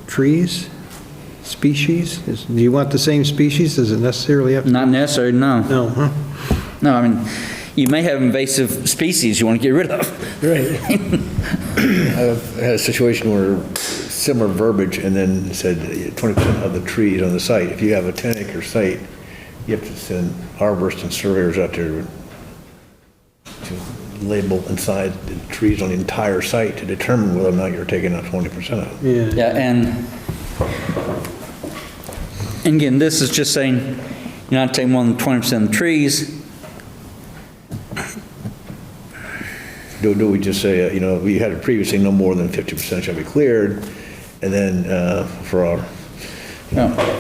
trees? Species? Do you want the same species? Does it necessarily have to? Not necessarily, no. No, huh? No, I mean, you may have invasive species you want to get rid of. Right. I've had a situation where similar verbiage and then said 20% of the trees on the site. If you have a 10-acre site, you have to send arborists and surveyors out there to label inside the trees on the entire site to determine whether or not you're taking out 20% of it. Yeah. Yeah, and again, this is just saying you're not taking more than 20% of the trees. Do we just say, you know, we had it previously, no more than 50% shall be cleared, and then for our,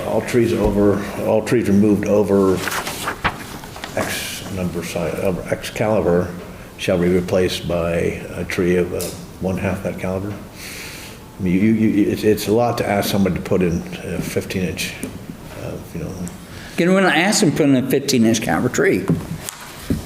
all trees removed over X number size, over X caliber shall be replaced by a tree of 1/2 that caliber. I mean, it's a lot to ask somebody to put in a 15-inch, you know. Again, we're not asking to put in a 15-inch caliber tree.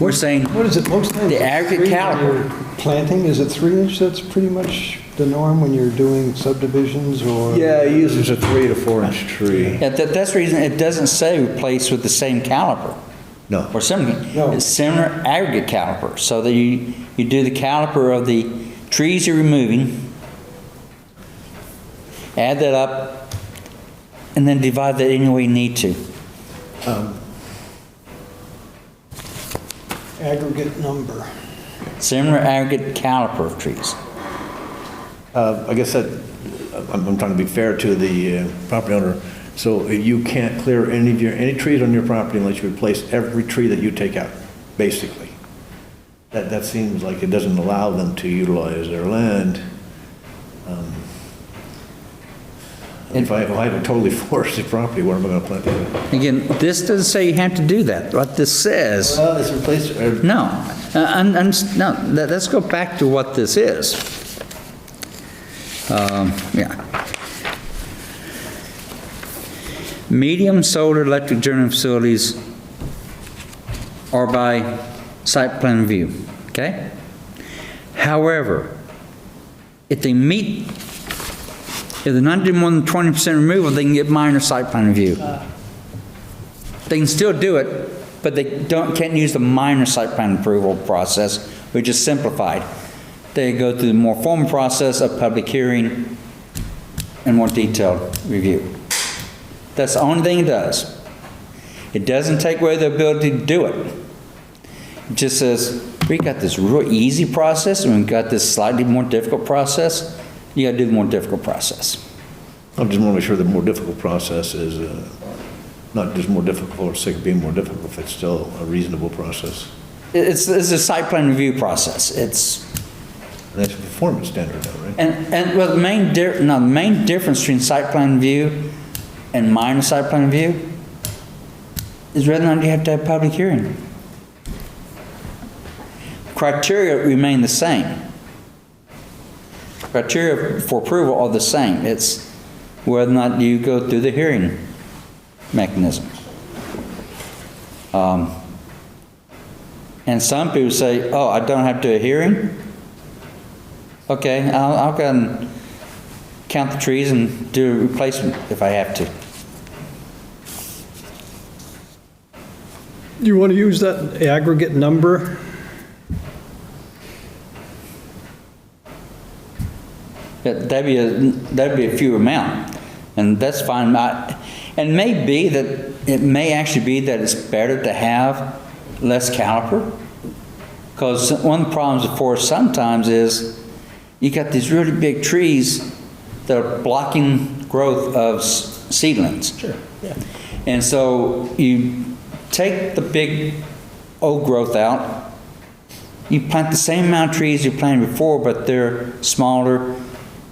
We're saying What is it, most times? the aggregate caliber. Planting, is it 3-inch? That's pretty much the norm when you're doing subdivisions or? Yeah, usually it's a 3 to 4-inch tree. Yeah, that's the reason it doesn't say replace with the same caliper. No. Or similar. No. It's similar aggregate caliper. So that you do the caliper of the trees you're removing, add that up, and then divide that any way you need to. Aggregate number. Similar aggregate caliper of trees. I guess that, I'm trying to be fair to the property owner. So you can't clear any trees on your property unless you replace every tree that you take out, basically. That seems like it doesn't allow them to utilize their land. If I have a totally forested property, where am I gonna plant it? Again, this doesn't say you have to do that. What this says, Well, it's replaced, no, no, let's go back to what this is. Yeah. Medium solar electric generating facilities are by site plan review, okay? However, if they're not doing more than 20% removal, they can get minor site plan review. They can still do it, but they can't use the minor site plan approval process, which is simplified. They go through the more formal process of public hearing and more detailed review. That's the only thing it does. It doesn't take away the ability to do it. It just says, we got this real easy process and we've got this slightly more difficult process. You gotta do the more difficult process. I just want to make sure the more difficult process is not just more difficult for the sake of being more difficult, if it's still a reasonable process. It's a site plan review process. And that's a performance standard though, right? And well, the main difference between site plan review and minor site plan review is whether or not you have to have public hearing. Criteria remain the same. Criteria for approval are the same. It's whether or not you go through the hearing mechanism. And some people say, oh, I don't have to do a hearing? Okay, I'll go and count the trees and do a replacement if I have to. You want to use that aggregate number? That'd be a few amount, and that's fine. And it may actually be that it's better to have less caliper, because one of the problems of forest sometimes is you got these really big trees that are blocking growth of seedlings. Sure, yeah. And so you take the big old growth out, you plant the same amount of trees you planted before, but they're smaller.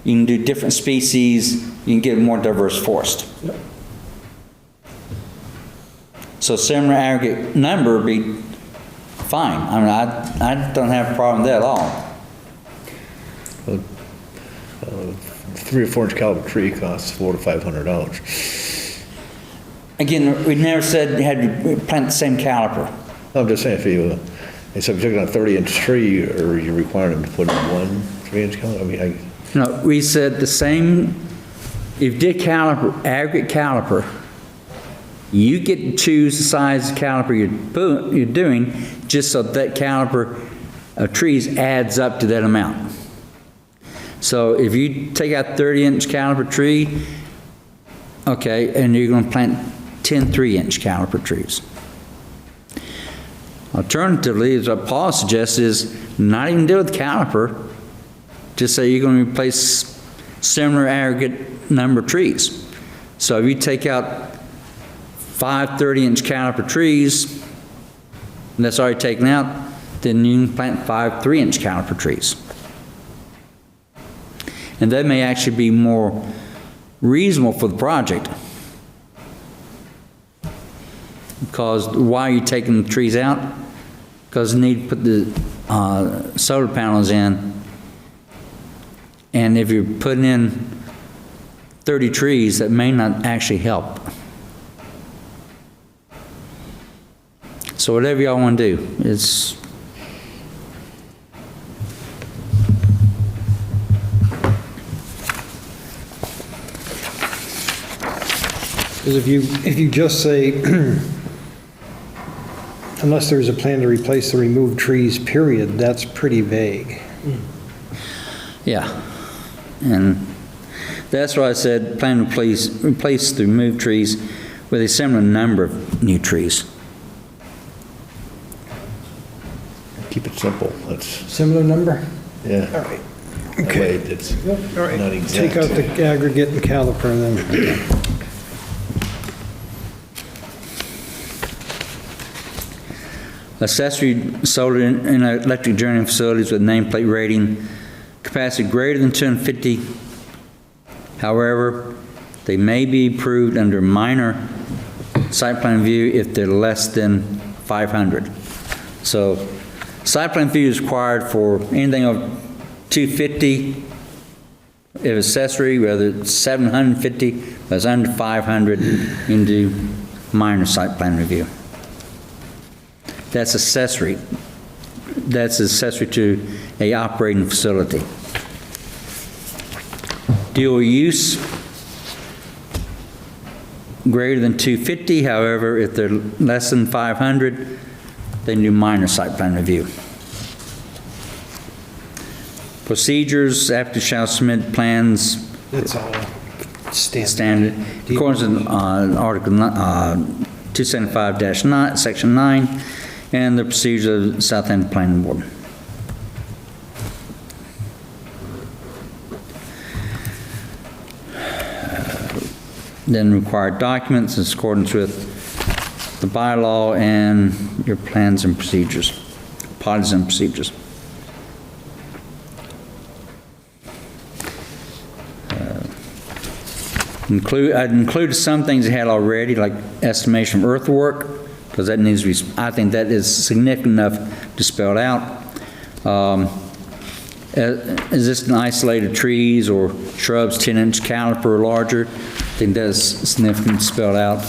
You can do different species, you can get a more diverse forest. Yep. So similar aggregate number would be fine. I mean, I don't have a problem with that at all. 3 or 4 inch caliber tree costs $400 to $500. Again, we never said you had to plant the same caliper. I'm just saying, if you took a 30-inch tree, or you require them to put in one 3-inch caliber, I mean, No, we said the same. If you did caliper, aggregate caliper, you get to choose the size of caliper you're doing, just so that caliper of trees adds up to that amount. So if you take out 30-inch caliper tree, okay, and you're going to plant 10 3-inch caliper trees. Alternatively, as what Paul suggests, is not even deal with caliper. Just say you're going to replace similar aggregate number of trees. So if you take out 5 30-inch caliper trees, and that's already taken out, then you can plant 5 3-inch caliper trees. And that may actually be more reasonable for the project. Because why are you taking the trees out? Because you need to put the solar panels in. And if you're putting in 30 trees, that may not actually help. So whatever y'all want to do, it's... Because if you just say, unless there's a plan to replace the removed trees, period, that's pretty vague. Yeah. And that's why I said plan to replace the removed trees with a similar number of new trees. keep it simple. That's, Similar number? yeah. All right. That Okay. way it's All right. not exact. Take out the aggregate and caliper then. accessory solar and electric generating facilities with nameplate rating capacity greater than 250. However, they may be approved under minor site plan review if they're less than 500. So site plan review is required for anything of 250, if accessory, whether it's 750, if it's under 500, you can do minor site plan review. That's accessory. That's accessory to a operating facility. Dual use, greater than 250, however, if they're less than 500, they do minor site plan review. Procedures, applicant shall submit plans. That's all Standard. According to Article 275-9, Section 9, and the procedures of the Southampton Planning Board. Then required documents in accordance with the bylaw and your plans and procedures, policies and procedures. I'd included some things you had already, like estimation of earthwork, because that needs to be, I think that is significant enough to spell it out. Is this an isolated trees or shrubs 10-inch caliper or larger? I think that's significant spelled out.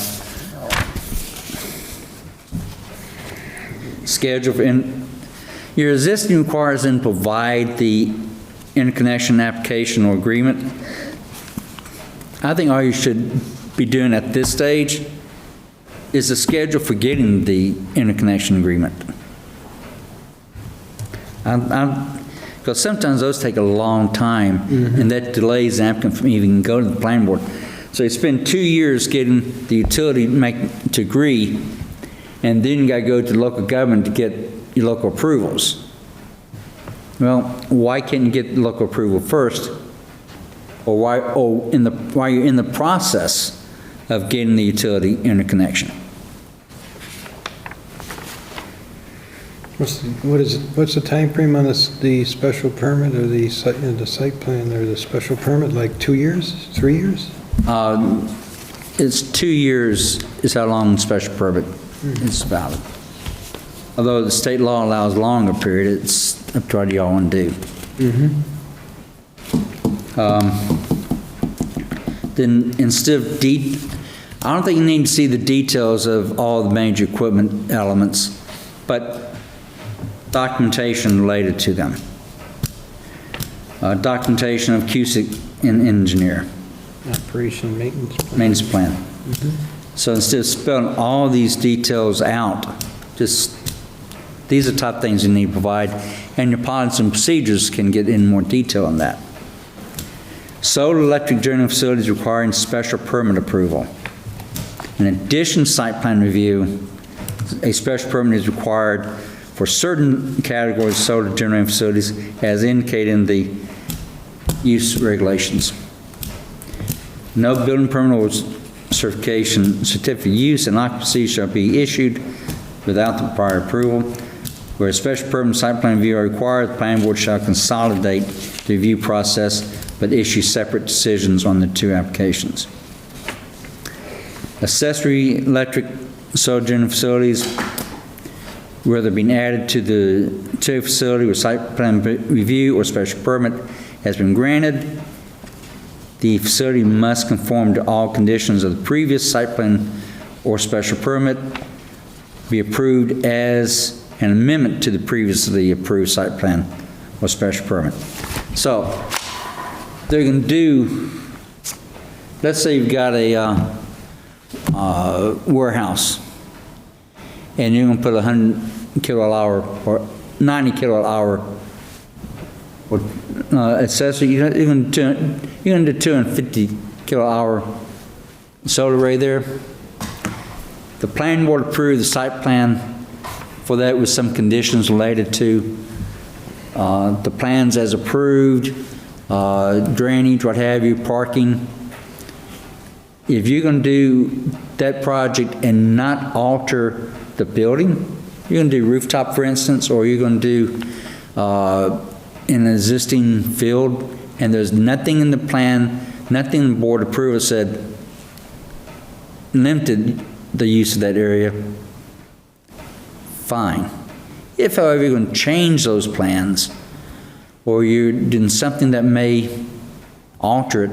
Schedule for, your existing requires them to provide the interconnection application or agreement. I think all you should be doing at this stage is a schedule for getting the interconnection agreement. Because sometimes those take a long time, and that delays the applicant from even going to the planning board. So you spend 2 years getting the utility to agree, and then you got to go to local government to get your local approvals. Well, why can't you get the local approval first? Or while you're in the process of getting the utility interconnection? What's the time frame on this, the special permit or the site plan or the special permit, like 2 years, 3 years? It's 2 years is how long the special permit is valid. Although the state law allows a longer period, it's up to what y'all want to do. Then instead of I don't think you need to see the details of all the major equipment elements, but documentation related to them. Documentation of QC and engineer. Operation maintenance plan. Maintenance plan. So instead of spelling all these details out, just these are top things you need to provide, and your policies and procedures can get in more detail on that. Solar electric generating facilities requiring special permit approval. In addition to site plan review, a special permit is required for certain categories of solar generating facilities as indicated in the use regulations. No building permit or certificate of use and occupancy shall be issued without the prior approval. Where a special permit and site plan review are required, the planning board shall consolidate the review process but issue separate decisions on the two applications. Accessory electric solar generating facilities, whether being added to the facility with site plan review or special permit has been granted, the facility must conform to all conditions of the previous site plan or special permit, be approved as an amendment to the previously approved site plan or special permit. So they're going to do, let's say you've got a warehouse and you're going to put 100 kilowatt hour or 90 kilowatt hour accessory, you're going to do 250 kilowatt hour solar array there. The planning board approved the site plan for that with some conditions related to the plans as approved, drainage, what have you, parking. If you're going to do that project and not alter the building, You're going to do rooftop, for instance, or you're going to do in an existing field, and there's nothing in the plan, nothing in the board approval said limited the use of that area, fine. If, however, you're going to change those plans, or you're doing something that may alter it,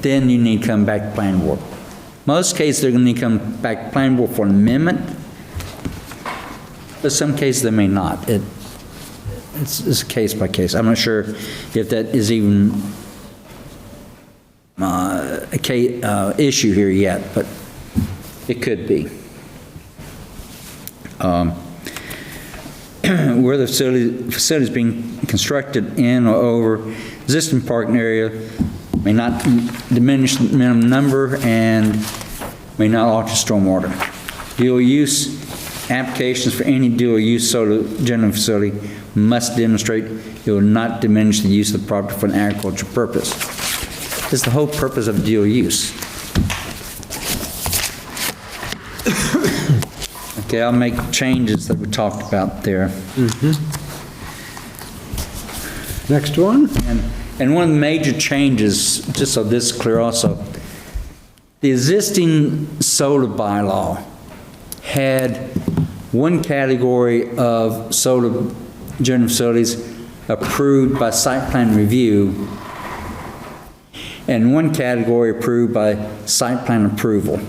then you need to come back to planning board. Most cases, they're going to need to come back to planning board for an amendment, but some cases they may not. It's case by case. I'm not sure if that is even a issue here yet, but it could be. Where the facility is being constructed in or over existing parking area may not diminish the minimum number and may not alter stormwater. Dual use applications for any dual use solar general facility must demonstrate it will not diminish the use of the property for an agricultural purpose. This is the whole purpose of dual use. Okay, I'll make changes that we talked about there. Next one? And one of the major changes, just so this is clear also, the existing solar bylaw had one category of solar general facilities approved by site plan review and one category approved by site plan approval,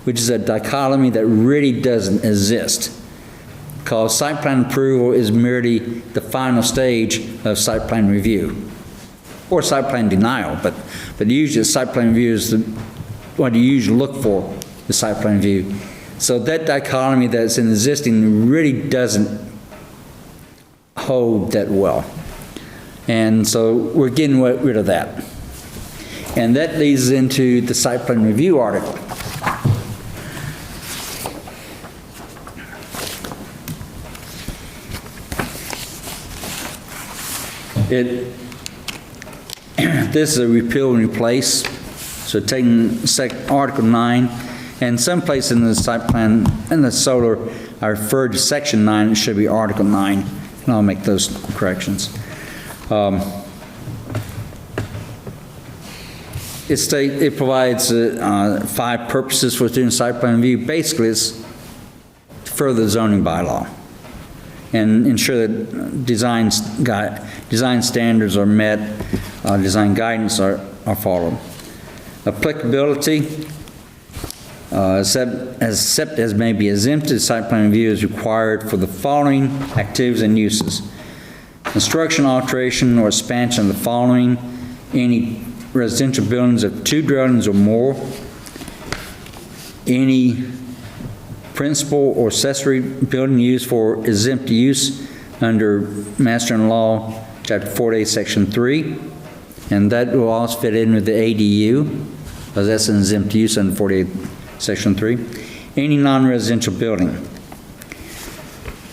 which is a dichotomy that really doesn't exist, because site plan approval is merely the final stage of site plan review, or site plan denial, but usually site plan review is what you usually look for, the site plan review. So that dichotomy that's in existing really doesn't hold that well. And so we're getting rid of that. And that leads into the site plan review article. This is a repeal and replace. So taking Article 9, and someplace in the site plan, in the solar, I referred to Section 9, it should be Article 9, and I'll make those corrections. It provides 5 purposes for doing site plan review. Basically, it's to further the zoning bylaw and ensure that design standards are met, design guidance are followed. Applicability, except as may be exempted, site plan review is required for the following activities and uses: construction, alteration, or expansion of the following: any residential buildings of 2 dwellings or more, any principal or accessory building used for exempt use under Master and Law, Chapter 48, Section 3, and that will also fit in with the ADU, because that's an exempt use under 48, Section 3. Any non-residential building.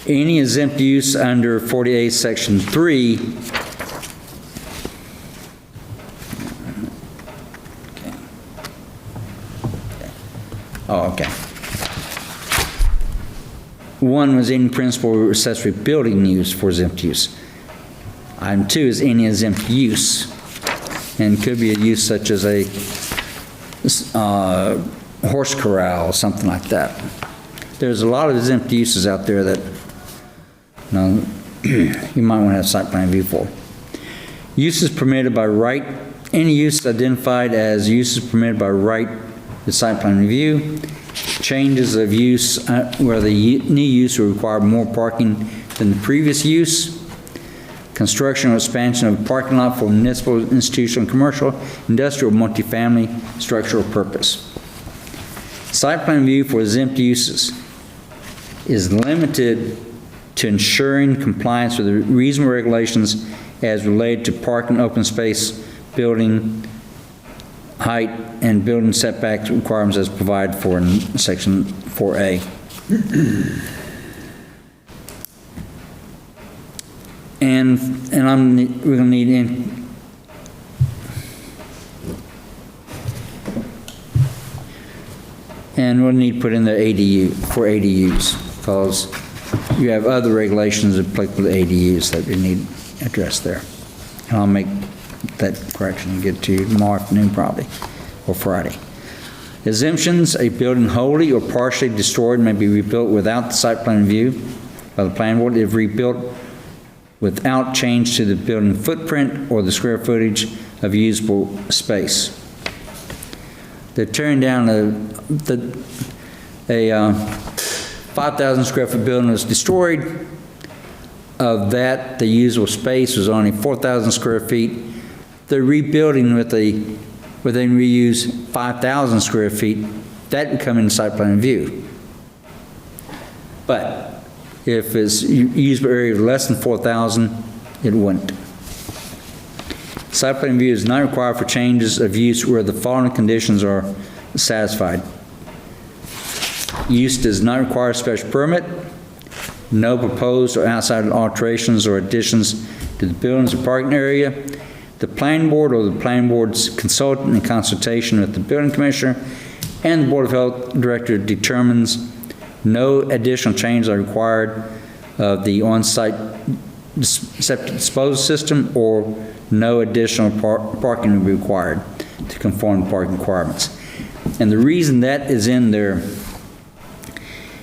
Any exempt use under 48, Section 3 okay. 1 was any principal or accessory building used for exempt use. Item 2 is any exempt use, and could be a use such as a horse corral or something like that. There's a lot of exempt uses out there that you might want to have site plan review for. Uses permitted by right. Any use identified as uses permitted by right to site plan review. Changes of use where the new use will require more parking than the previous use. Construction or expansion of a parking lot for municipal, institutional, commercial, industrial, multifamily, structural purpose. Site plan review for exempt uses is limited to ensuring compliance with the reasonable regulations as related to parking, open space, building height, and building setback requirements as provided for in Section 4A. We're going to need and we'll need to put in the ADU for ADUs, because you have other regulations applicable to ADUs that you need addressed there. And I'll make that correction and get it to you tomorrow afternoon probably, or Friday. Exemptions: a building wholly or partially destroyed may be rebuilt without the site plan review by the planning board if rebuilt without change to the building footprint or the square footage of usable space. They're tearing down a 5,000 square foot building was destroyed. Of that, the usable space was only 4,000 square feet. They're rebuilding within reuse 5,000 square feet. That would come in the site plan review. But if it's usable area less than 4,000, it wouldn't. Site plan review is not required for changes of use where the following conditions are satisfied. Use does not require a special permit. No proposed or outside alterations or additions to the buildings or parking area. The planning board or the planning board's consultant in consultation with the building commissioner and the Board of Health director determines no additional changes are required of the on-site septic disposal system, or no additional parking will be required to conform to parking requirements. And the reason that is in there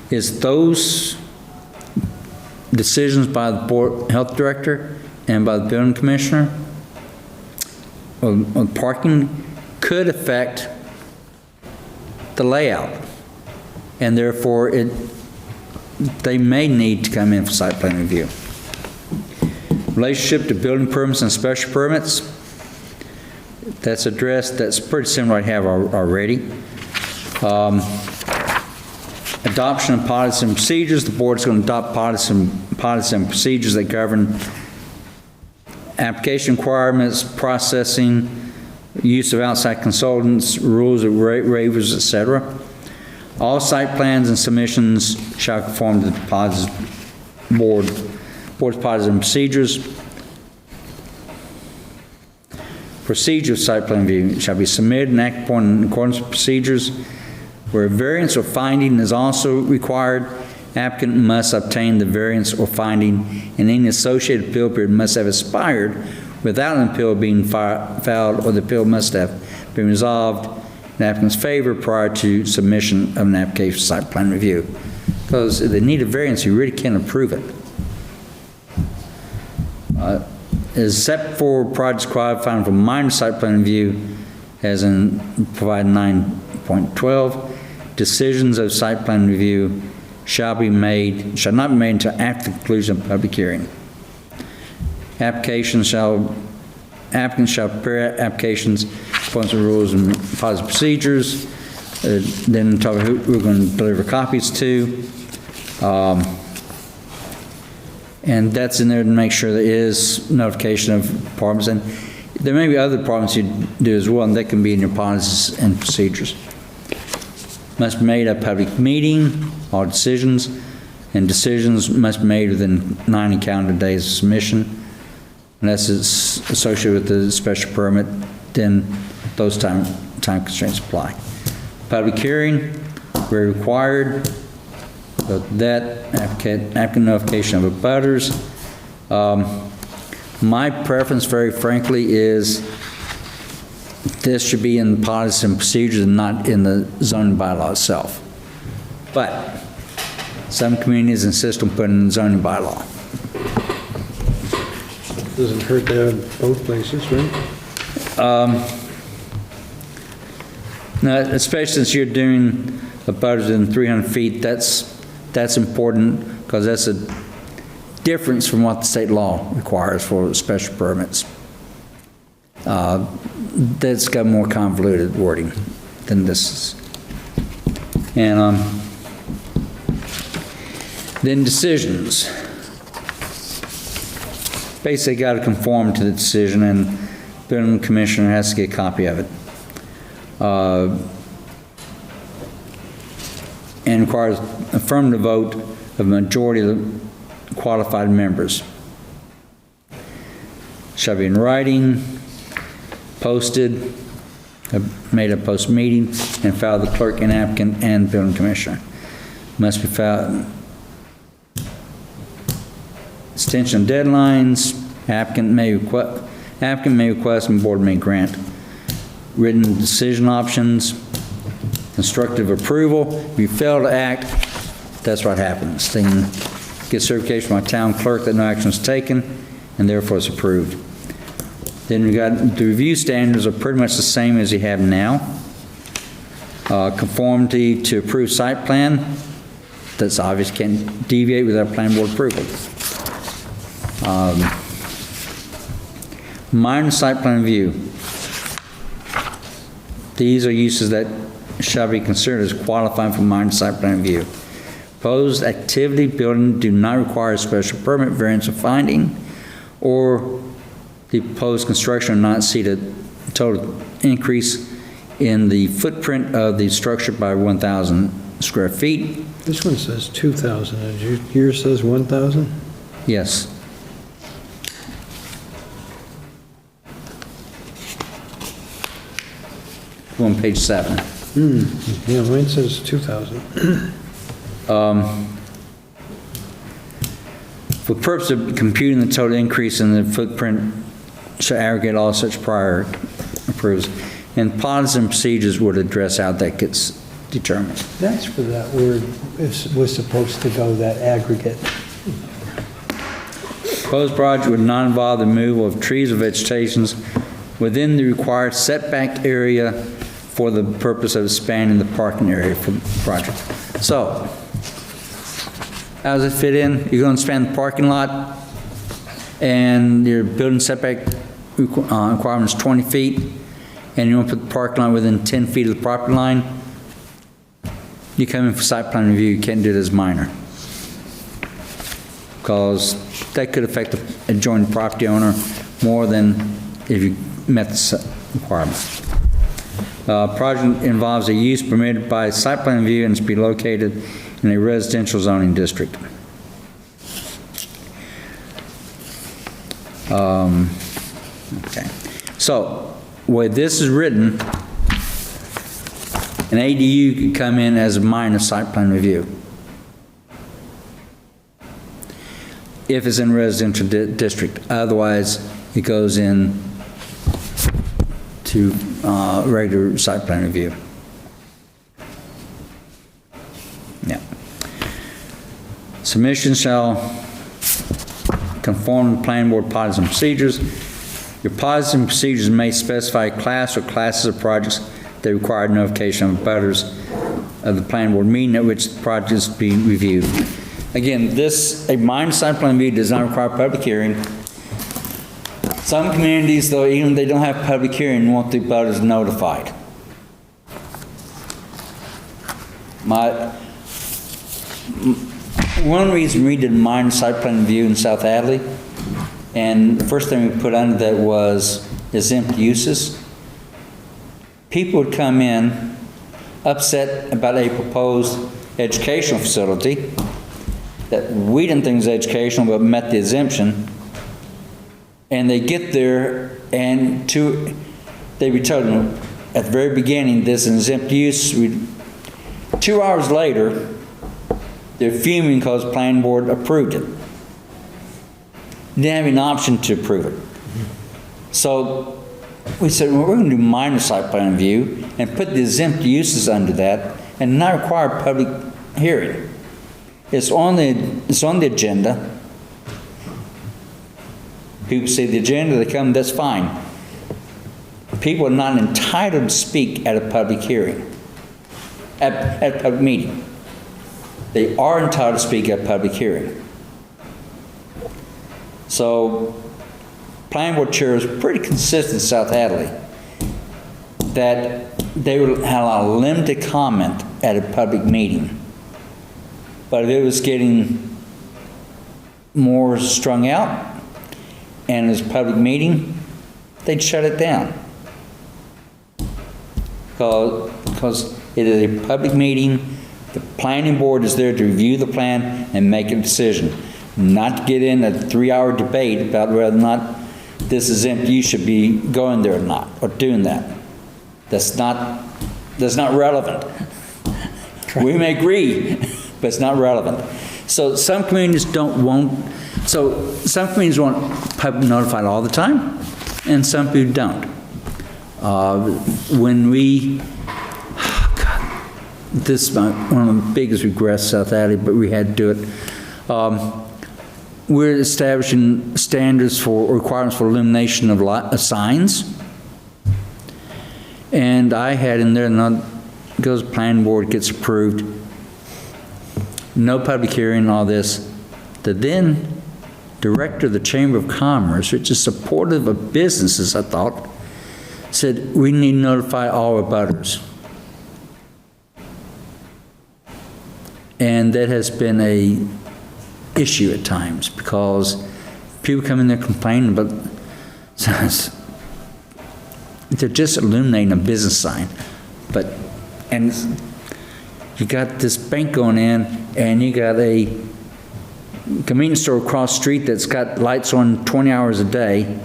is those decisions by the Board Health Director and by the Building Commissioner on parking could affect the layout, and therefore they may need to come in for site plan review. Relationship to building permits and special permits, that's addressed. That's pretty similar I have already. Adoption of policies and procedures. The board is going to adopt policies and procedures that govern application requirements, processing, use of outside consultants, rules of waivers, etc. All site plans and submissions shall conform to the board's policies and procedures. Procedure of site plan review shall be submitted and acted upon in accordance with procedures. Where variance or finding is also required, applicant must obtain the variance or finding, and any associated appeal period must have expired without an appeal being filed, or the appeal must have been resolved in the applicant's favor prior to submission of an application for site plan review. Because if they need a variance, you really can't approve it. Except for projects qualifying for minor site plan review, as in provided 9.12, decisions of site plan review shall not be made until after the conclusion of public hearing. Applicants shall prepare applications according to rules and policy procedures. Then talk about who we're going to deliver copies to. And that's in there to make sure there is notification of departments. And there may be other departments you do as well, and that can be in your policies and procedures. Must be made at a public meeting. All decisions must be made within 90 calendar days of submission. Unless it's associated with the special permit, then those time constraints apply. Public hearing, where required. So that applicant notification of abutters. My preference, very frankly, is this should be in the policies and procedures and not in the zoning bylaw itself. But some communities insist on putting in the zoning bylaw. Doesn't hurt to have both places, right? Now, especially since you're doing abutters in 300 feet, that's important, because that's a difference from what the state law requires for special permits. That's got more convoluted wording than this is. And then decisions. Basically got to conform to the decision, and the building commissioner has to get a copy of it. And requires affirmative vote of a majority of the qualified members. Shall be in writing, posted, made a post meeting, and filed the clerk and applicant and building commissioner. Must be filed. extension of deadlines, applicant may request and board may grant. Written decision options, constructive approval. If you fail to act, that's what happens. They can get certification from my town clerk that no action was taken, and therefore it's approved. Then we got the review standards are pretty much the same as you have now. Conformity to approved site plan, that's obvious, can't deviate without plan board approval. Minor site plan review. These are uses that shall be considered as qualifying for minor site plan review. Proposed activity building do not require a special permit, variance, or finding, or the proposed construction will not exceed a total increase in the footprint of the structure by 1,000 square feet. This one says 2,000, and yours says 1,000? Yes. On page 7. Yeah, mine says 2,000. For purpose of computing the total increase in the footprint, shall aggregate all such prior approves. And policies and procedures would address how that gets determined. That's for that word, was supposed to go, that aggregate. Proposed project would not involve the removal of trees or vegetations within the required setback area for the purpose of expanding the parking area for the project. So, how does it fit in? You're going to expand the parking lot, and your building setback requirement is 20 feet, and you want to put the parking lot within 10 feet of the property line. You come in for site plan review, you can't do it as minor, because that could affect the adjoining property owner more than if you met the requirement. Project involves a use permitted by site plan review and is to be located in a residential zoning district. Okay. So, where this is written, an ADU could come in as a minor site plan review if it's in a residential district. Otherwise, it goes in to regular site plan review. Yeah. Submission shall conform to planning board policies and procedures. Your policies and procedures may specify a class or classes of projects that require notification of abutters of the planning board meeting at which the project is being reviewed. Again, a minor site plan review does not require public hearing. Some communities, though, even if they don't have public hearing, want the abutters notified. One reason we did minor site plan review in South Hadley, and the first thing we put under that was exempt uses. People would come in upset about a proposed educational facility that we didn't think was educational but met the exemption, and they get there and they be told them at the very beginning this is an exempt use. 2 hours later, they're fuming because the planning board approved it. They didn't have an option to approve it. So we said, well, we're going to do minor site plan review and put the exempt uses under that and not require public hearing. It's on the agenda. People see the agenda, they come, that's fine. People are not entitled to speak at a public hearing, at a public meeting. They are entitled to speak at a public hearing. So, planning board chair is pretty consistent in South Hadley that they would allow limited comment at a public meeting. But if it was getting more strung out and it was a public meeting, they'd shut it down. Because it is a public meeting, the planning board is there to review the plan and make a decision. Not to get in a 3-hour debate about whether or not this exempt use should be going there or not, or doing that. That's not relevant. We may agree, but it's not relevant. So some communities don't want So some communities want public notified all the time, and some people don't. When we, this is one of the biggest regrets, South Alley, but we had to do it. We're establishing standards for requirements for illumination of signs. And I had in there, and it goes planning board, gets approved, no public hearing, all this. The then director of the Chamber of Commerce, which is supportive of businesses, I thought, said, we need to notify all abutters. And that has been a issue at times, because people come in there complaining about, they're just illuminating a business sign. And you got this bank going in, and you got a convenience store across the street that's got lights on 20 hours a day,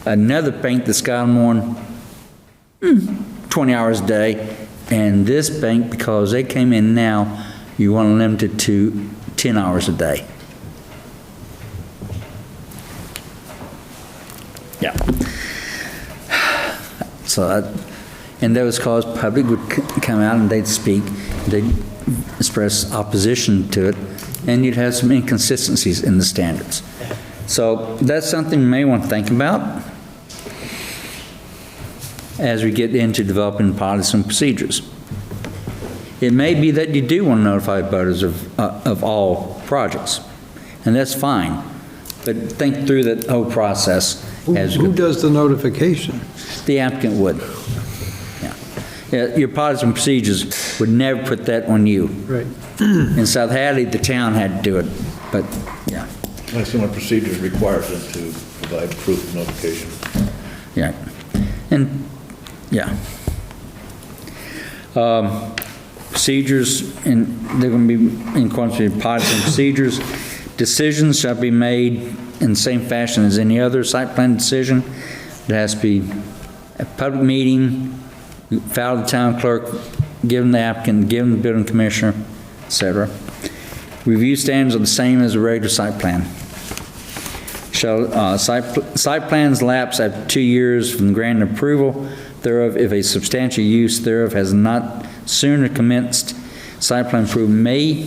another bank that's got them on 20 hours a day, and this bank, because they came in now, you want to limit it to 10 hours a day. Yeah. So, and that was because public would come out and they'd speak, they'd express opposition to it, and you'd have some inconsistencies in the standards. So that's something you may want to think about as we get into developing policies and procedures. It may be that you do want to notify voters of all projects, and that's fine, but think through that whole process. Who does the notification? The applicant would. Yeah, your policies and procedures would never put that on you. Right. In South Hadley, the town had to do it, but yeah. Similar procedures requires them to provide proof of notification. Yeah, and yeah. Procedures, and they're going to be in accordance with policies and procedures. Decisions shall be made in the same fashion as any other site plan decision. It has to be a public meeting, filed with the town clerk, given the applicant, given the building commissioner, etc. Review standards are the same as a regular site plan. Site plans lapse after 2 years from the grant of approval thereof if a substantial use thereof has not sooner commenced. Site plan approval may,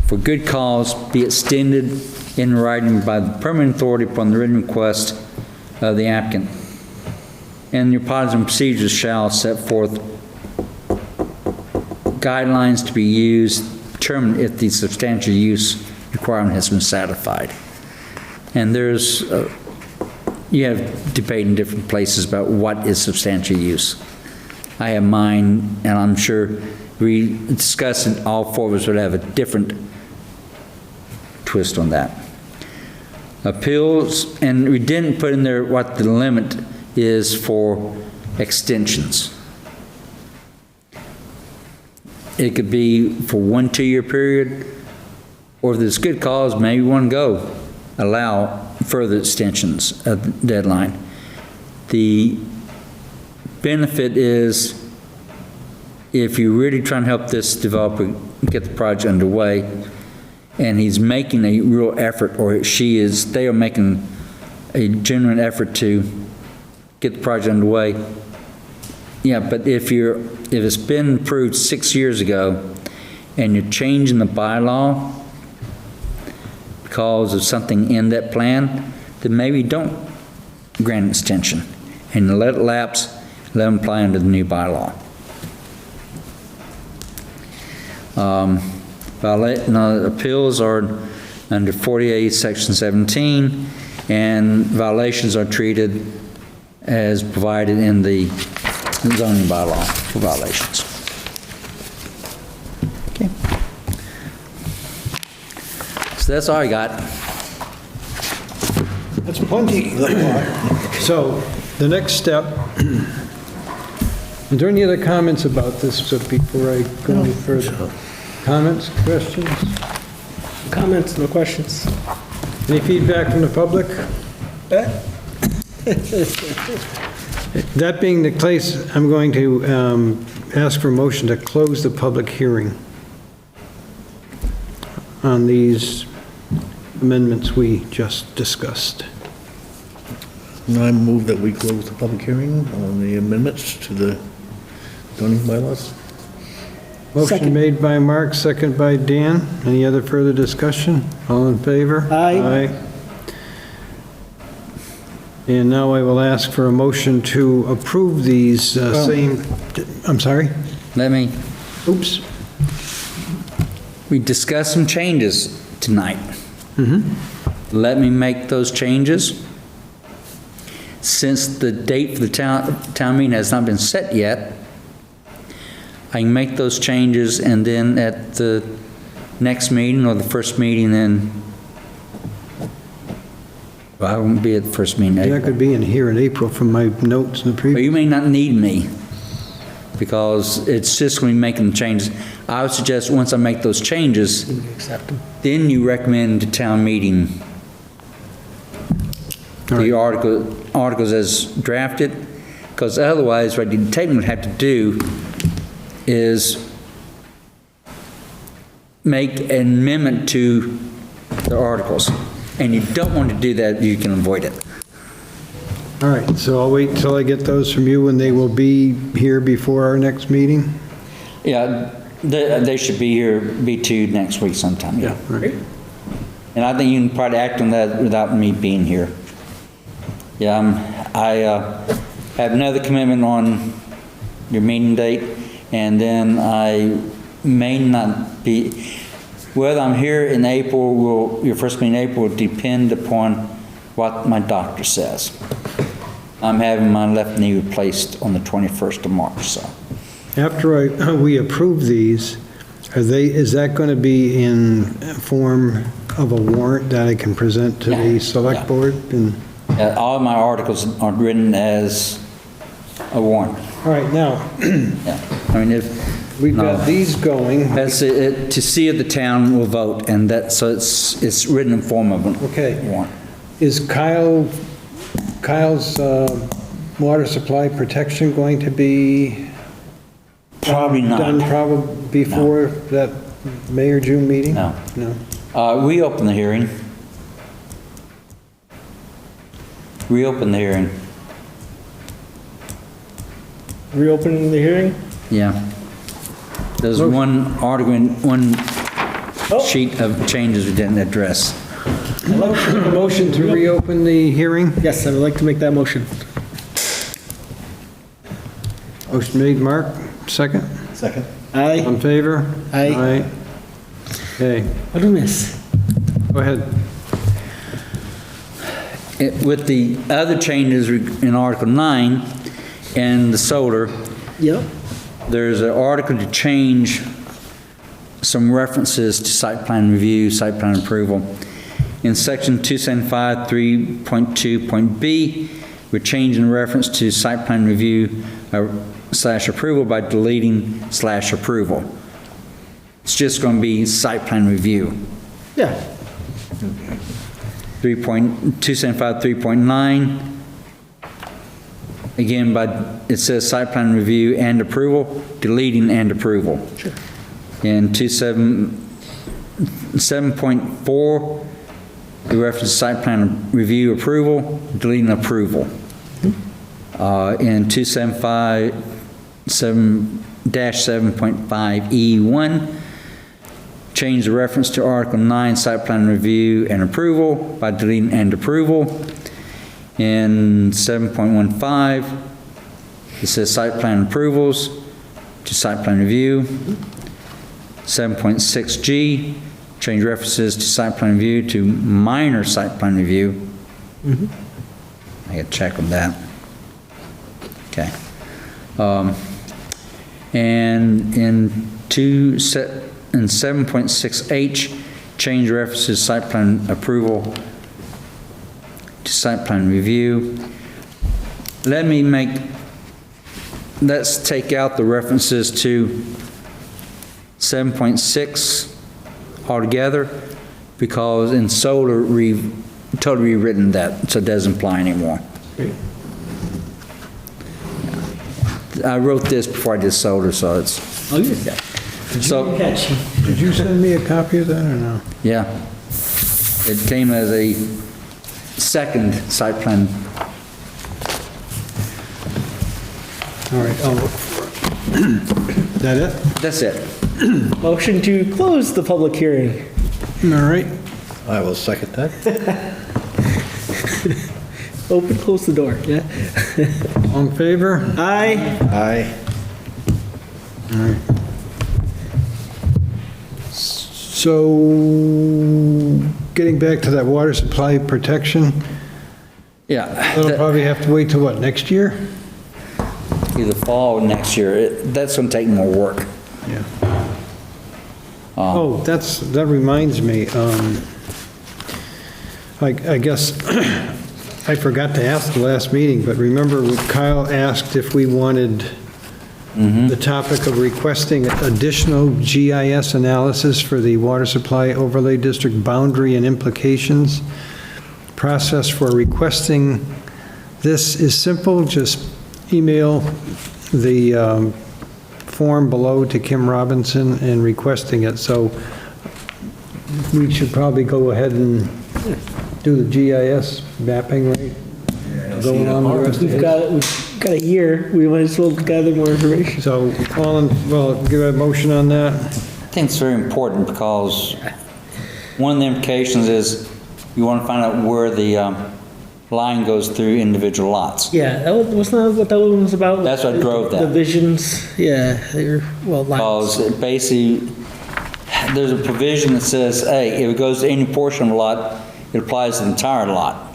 for good cause, be extended in writing by the permanent authority upon the written request of the applicant. And your policies and procedures shall set forth guidelines to be used to determine if the substantial use requirement has been satisfied. And there's, you have debate in different places about what is substantial use. I have mine, and I'm sure we discuss it, all four of us would have a different twist on that. Appeals, and we didn't put in there what the limit is for extensions. It could be for 1 2-year period, or if there's good cause, maybe one go, allow further extensions of the deadline. The benefit is if you're really trying to help this developer get the project underway, and he's making a real effort, or they are making a genuine effort to get the project underway. Yeah, but if it's been approved 6 years ago and you're changing the bylaw because of something in that plan, then maybe don't grant an extension and let it lapse, let them apply under the new bylaw. Appeals are under 48, Section 17, and violations are treated as provided in the zoning bylaw for violations. Okay. So that's all I got. That's plenty. So the next step, are there any other comments about this before I go any further? Comments, questions? Comments, no questions. Any feedback from the public? That being the case, I'm going to ask for a motion to close the public hearing on these amendments we just discussed. And I move that we close the public hearing on the amendments to the zoning bylaws. Motion Second. made by Mark, second by Dan. Any other further discussion? All in favor? Aye. And now I will ask for a motion to approve these same, I'm sorry? Let me, Oops. we discussed some changes tonight. Let me make those changes. Since the date for the town meeting has not been set yet, I can make those changes, and then at the next meeting or the first meeting, then, well, I won't be at the first meeting. That could be in here in April from my notes in the But previous. you may not need me, because it's just going to be making the changes. I would suggest, once I make those changes, Accept them. then you recommend to town meeting the articles as drafted, because otherwise, what you technically would have to do is make an amendment to the articles. And you don't want to do that, you can avoid it. All right, so I'll wait until I get those from you, and they will be here before our next meeting? Yeah, they should be here, be to next week sometime, yeah. All right. And I think you can probably act on that without me being here. Yeah, I have another commitment on your meeting date, and then I may not be, whether I'm here in April, your first meeting in April will depend upon what my doctor says. I'm having my left knee replaced on the 21st of March, so. After we approve these, is that going to be in form of a warrant that I can present to Yeah, the select yeah. board? And All of my articles are written as a warrant. all right, now, Yeah, I mean, if, we've No. got these going. that's it, to see if the town will vote, and that, so it's written in form of a Okay. warrant. Is Kyle's water supply protection going to be Probably done not. probably before that May or June meeting? No. No. Reopen the hearing. Reopen the hearing, Reopening the hearing? yeah. There's one article, one Oh. sheet of changes we didn't address. A motion to reopen the hearing? Yes, I would like to make that motion. Motion made, Mark, second? Second. Aye. On favor? Aye. Okay, What do I miss? go ahead. With the other changes in Article 9 and the solar, Yep. there's an article to change some references to site plan review, site plan approval. In section 275, 3.2.b, we're changing reference to site plan review / approval by deleting / approval. It's just going to be site plan review. Yeah. 275, 3.9, again, it says site plan review and approval, deleting and approval. Sure. In 7.4, the reference site plan review approval, deleting approval. In 275, 7-7.5E1, change the reference to Article 9, site plan review and approval by deleting and approval. In 7.15, it says site plan approvals to site plan review. 7.6G, change references to site plan review to minor site plan review. I got to check on that. Okay. And in 7.6H, change references site plan approval to site plan review. Let's take out the references to 7.6 altogether, because in solar, we've totally rewritten that, so it doesn't apply anymore. I wrote this before I did solar, so it's, Oh, yes. so, Catchy. Did you send me a copy of that or no? yeah. It came as a second site plan. All right, I'll look for it. Is that it? That's it. Motion to close the public hearing. All right. I will second that. Open, close the door, yeah? All in favor? Aye. Aye. All right. So, getting back to that water supply protection, Yeah. that'll probably have to wait till what, next year? Either fall or next year. That's going to take more work. Yeah. Oh, that reminds me, I guess, I forgot to ask the last meeting, but remember Kyle asked if we wanted the topic of requesting additional GIS analysis for the water supply overlay district boundary and implications. Process for requesting this is simple, just email the form below to Kim Robinson and requesting it. So we should probably go ahead and do the GIS mapping, right? Going on the rest of We've it. got a year, we might as well gather more information. So, well, give a motion on that. I think it's very important because one of the implications is you want to find out where the line goes through individual lots. Yeah, wasn't that what that one was about? That's what drove that. The visions, yeah, they're, well, lines. Because it basically, there's a provision that says, hey, if it goes to any portion of a lot, it applies to the entire lot.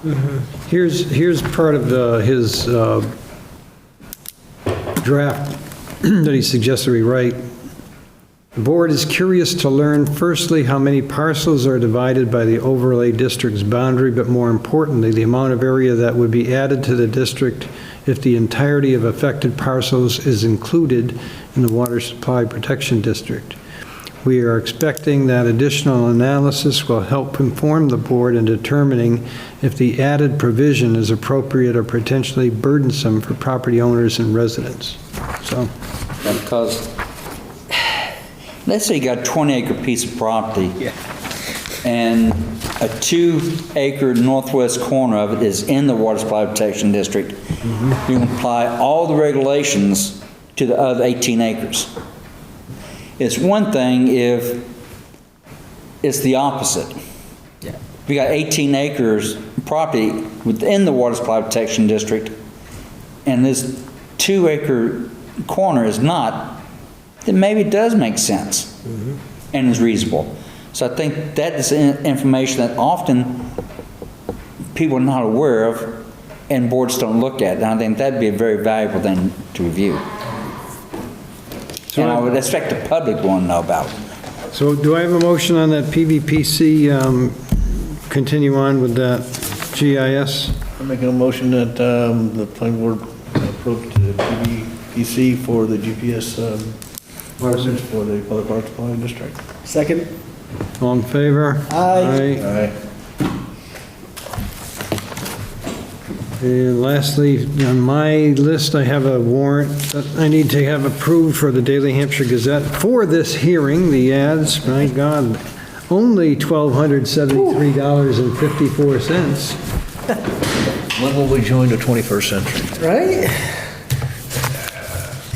Here's part of his draft that he suggested we write. The board is curious to learn, firstly, how many parcels are divided by the overlay district's boundary, but more importantly, the amount of area that would be added to the district if the entirety of affected parcels is included in the water supply protection district. We are expecting that additional analysis will help inform the board in determining if the added provision is appropriate or potentially burdensome for property owners and residents. So, Because, let's say you got a 20-acre piece of property. And a 2-acre northwest corner of it is in the water supply protection district. You can apply all the regulations to the other 18 acres. It's one thing if it's the opposite. If you got 18 acres property within the water supply protection district, and this 2-acre corner is not, then maybe it does make sense and is reasonable. So I think that is information that often people are not aware of and boards don't look at. And I think that'd be a very valuable thing to review. And I would expect the public want to know about it. so do I have a motion on that PVPC, continue on with that GIS? I'm making a motion that the planning board approve the PVPC for the GPS parsons for the public water supply district. Second? All in favor? Aye. Aye. And lastly, on my list, I have a warrant that I need to have approved for the Daily Hampshire Gazette for this hearing, the ads, my God, only $1,273.54. When will we join the 21st century? Right?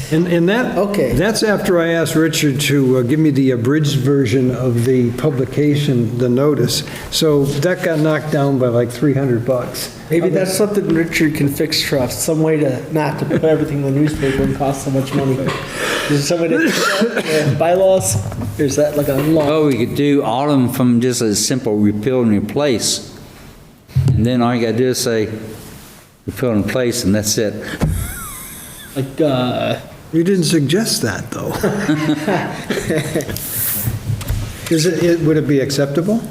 And that, Okay. that's after I asked Richard to give me the abridged version of the publication, the notice. So that got knocked down by like $300. Maybe that's something Richard can fix for us, some way to not to put everything in the newspaper and cost so much money. Is there somebody that bylaws? Or is that like a law? Oh, we could do all of them from just a simple repeal and replace. And then all you gotta do is say repeal and replace, and that's it. Like, You didn't suggest that, though. Would it be acceptable?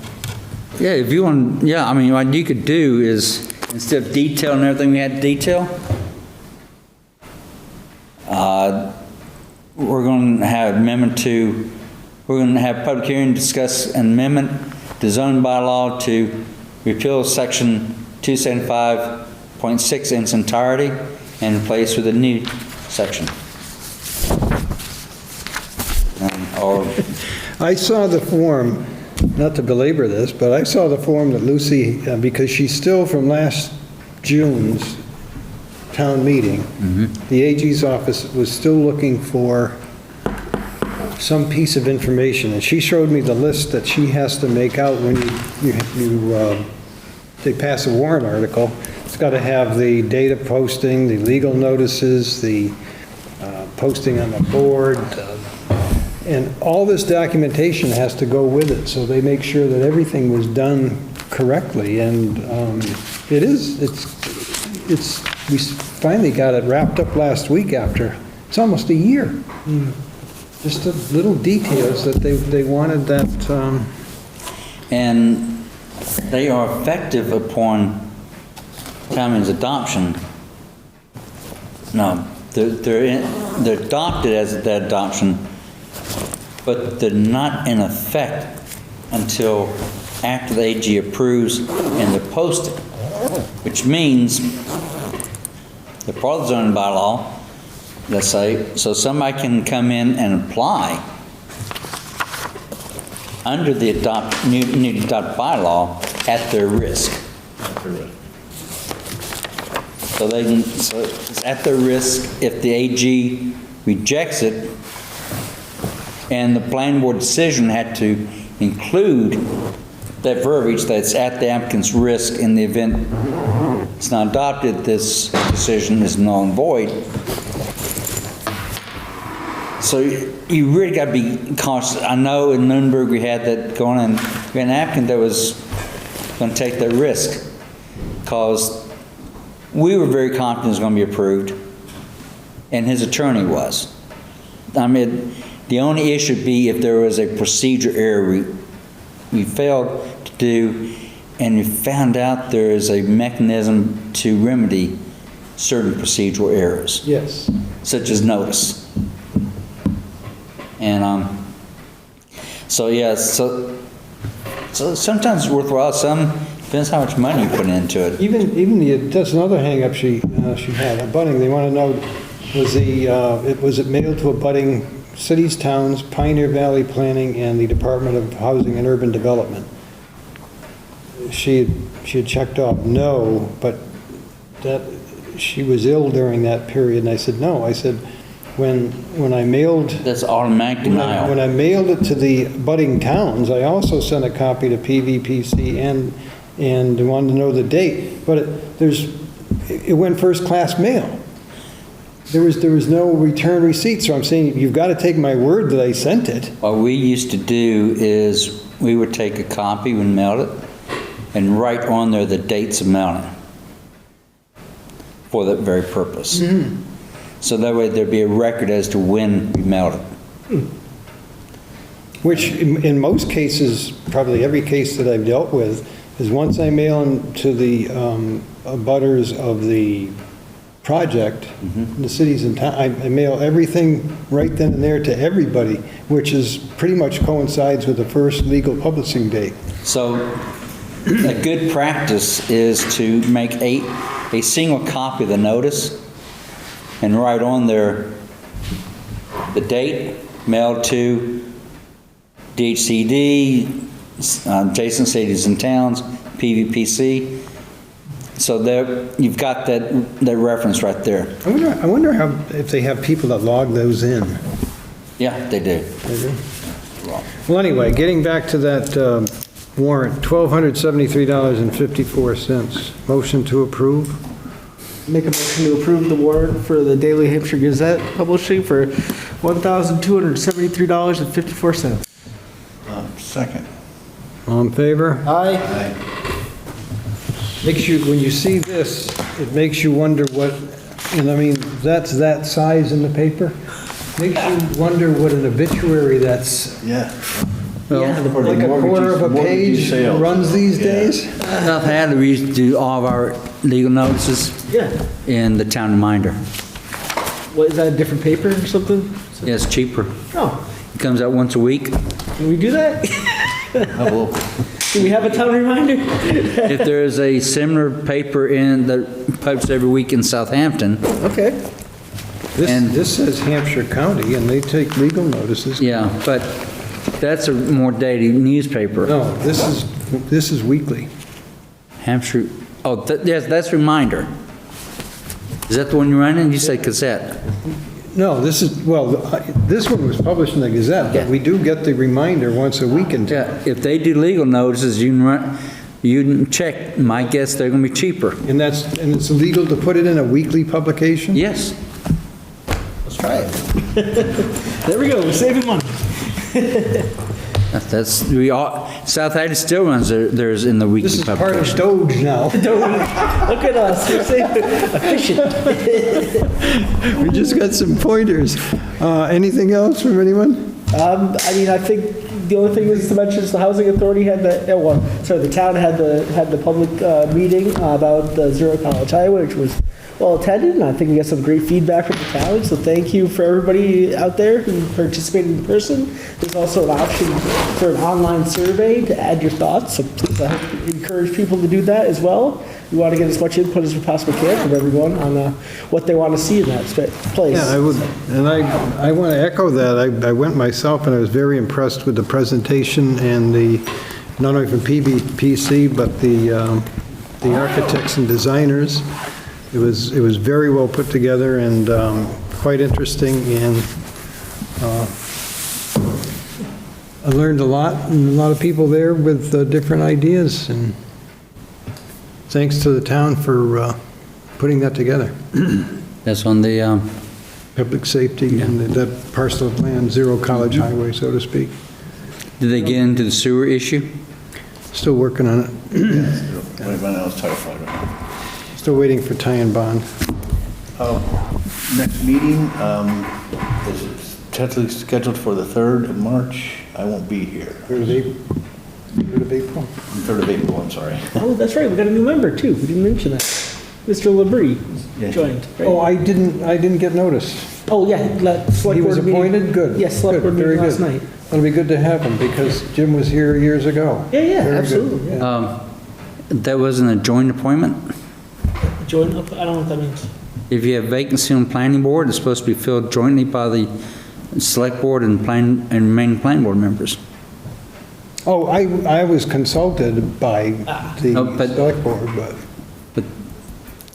Yeah, if you want, yeah, I mean, what you could do is, instead of detail and everything we had to detail, we're going to have amendment to, we're going to have public hearing, discuss an amendment to zone bylaw to repeal section 275.6 in its entirety and replace with a new section. I saw the form, not to belabor this, but I saw the form that Lucy, because she's still from last June's town meeting, the AG's office was still looking for some piece of information, and she showed me the list that she has to make out when they pass a warrant article. It's got to have the data posting, the legal notices, the posting on the board, and all this documentation has to go with it, so they make sure that everything was done correctly, and we finally got it wrapped up last week after, it's almost a year. Just the little details that they wanted that, And they are effective upon Tommy's adoption. No, they're adopted as that adoption, but they're not in effect until after the AG approves and they're posted, which means they're part of the zoning bylaw, let's say, so somebody can come in and apply under the newly adopted bylaw at their risk. So it's at their risk if the AG rejects it, and the planning board decision had to include that verbiage that's at the applicant's risk in the event it's not adopted, this decision is null and void. So you really got to be cautious. I know in Nuremberg we had that going on. We had an applicant that was going to take that risk because we were very confident it was going to be approved, and his attorney was. I mean, the only issue would be if there was a procedure error we failed to do, and we found out there is a mechanism to remedy certain procedural errors. yes. Such as notice. And so yeah, so sometimes it's worthwhile. Some depends how much money you put into it. That's another hang-up she had, abutting, they want to know, was it mailed to abutting cities, towns, Pioneer Valley Planning, and the Department of Housing and Urban Development? She had checked off no, but that she was ill during that period, and I said, no. I said, when I mailed... That's automatic denial. When I mailed it to the abutting towns, I also sent a copy to PVPC and wanted to know the date, but it went first-class mail. There was no return receipt, so I'm saying, you've got to take my word that I sent it. What we used to do is we would take a copy and mail it and write on there the dates of mailing for that very purpose. Mm-hmm. So that way there'd be a record as to when we mailed it. Which, in most cases, probably every case that I've dealt with, is once I mail them to the abutters of the project, the cities and towns, I mail everything right then and there to everybody, which is pretty much coincides with the first legal publishing date. So a good practice is to make a single copy of the notice and write on there the date, mailed to DHCD, adjacent cities and towns, PVPC. So there, you've got that reference right there. I wonder if they have people that log those in. Yeah, they do. They do? Well, anyway, getting back to that warrant, $1,273.54. Motion to approve? Make a motion to approve the warrant for the Daily Hampshire Gazette publishing for $1,273.54. Second. All in favor? Aye. Makes you, when you see this, it makes you wonder what, and I mean, that's that size in the paper. Makes you wonder what an obituary that's Yeah. like a quarter of a page runs these days. South Hadley, we used to do all of our legal notices Yeah. in the town reminder. What, is that a different paper or something? Yeah, it's cheaper. Oh, It comes out once a week. can we do that? Do we have a town reminder? If there is a similar paper that published every week in Southampton, Okay. And- This says Hampshire County, and they take legal notices. yeah, but that's a more daily newspaper. No, this is weekly. Hampshire, oh, yes, that's Reminder. Is that the one you're running? You said Gazette. No, this one was published in the Gazette, but Yeah. we do get the Reminder once a week in town. Yeah, if they do legal notices, you can check. My guess, they're gonna be cheaper. And it's illegal to put it in a weekly publication? Yes. Let's try it. There we go, we're saving money. Southampton still runs theirs in the weekly This is part of publication. Doge now. Look at us, we're saving, efficient. We just got some pointers. Anything else from anyone? I mean, I think the only thing is to mention is the housing authority had the town had the public meeting about the Zero College Highway, which was well attended, and I think we got some great feedback from the town, so thank you for everybody out there who participated in person. There's also an option for an online survey to add your thoughts, so please encourage people to do that as well. We want to get as much input as we possibly can from everyone on what they want to see in that place. Yeah, I would, and I want to echo that. I went myself, and I was very impressed with the presentation and not only from PBPC, but the architects and designers. It was very well put together and quite interesting, and I learned a lot, and a lot of people there with different ideas, and thanks to the town for putting that together. That's on the, Public safety and that parcel of land, Zero College Highway, so to speak. did they get into the sewer issue? Still working on it. Everybody else Title V. Still waiting for tie and bond. Next meeting is tentatively scheduled for the 3rd of March. I won't be here. 3rd of April? 3rd of April, I'm sorry. Oh, that's right, we got a new member too, we didn't mention that. Mr. Labrie Yeah. joined, right? Oh, I didn't get notice. Oh, yeah, select He was board meeting. appointed? Good. Yes, select Good, board very meeting last good. night. It'll be good to have him, because Jim was here years ago. Yeah, Very good. absolutely, yeah. That wasn't a joint appointment? Join up, I don't know what that means. If you have vacancy on planning board, it's supposed to be filled jointly by the select board and main planning board members. Oh, I was consulted by the No, but- select board, but But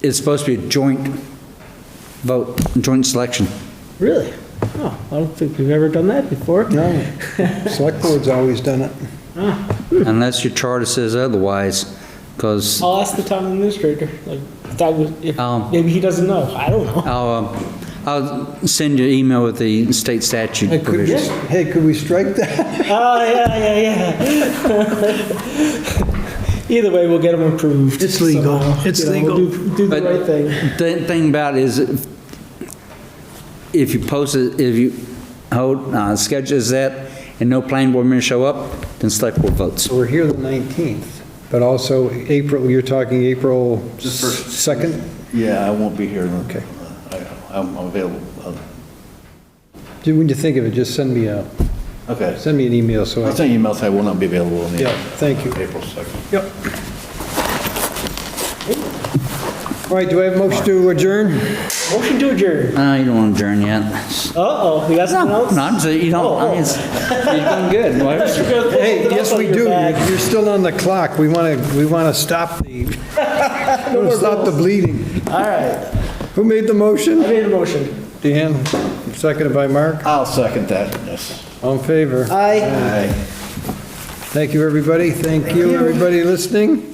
it's supposed to be a joint vote, joint selection. Really? Oh, I don't think we've ever done that before. no, select board's always done it. Unless your charter says otherwise, because I'll ask the town administrator, like, if that was, if, Um, maybe he doesn't know, I don't know. I'll send you an email with the state statute Hey, provisions. could we strike that? Oh, yeah. Either way, we'll get them approved. It's legal. somehow. It's You know, legal. we'll do the But right thing. The thing about it is, if you post it, if you hold, schedules that, and no planning board members show up, then select board votes. So we're here the 19th, but also April, you're talking April Just first. 2nd? Yeah, I won't be here. Okay. I'm available. When you think of it, just send me an email so I'll I, send you emails. I will not be available on the yeah, thank you. April 2nd. Yep. All right, do I have a motion to adjourn? Motion to adjourn. You don't want to adjourn yet. Uh-oh, we got something else? No, I'm saying, you don't, I mean, you're doing good. Why- Hey, yes, we do. You're still on the clock. We want to stop the bleeding. All right, Who made the I motion? made a motion. Dan, seconded by Mark. I'll second that, yes. All in favor? Aye. Aye. Thank you, everybody. Thank you, everybody listening.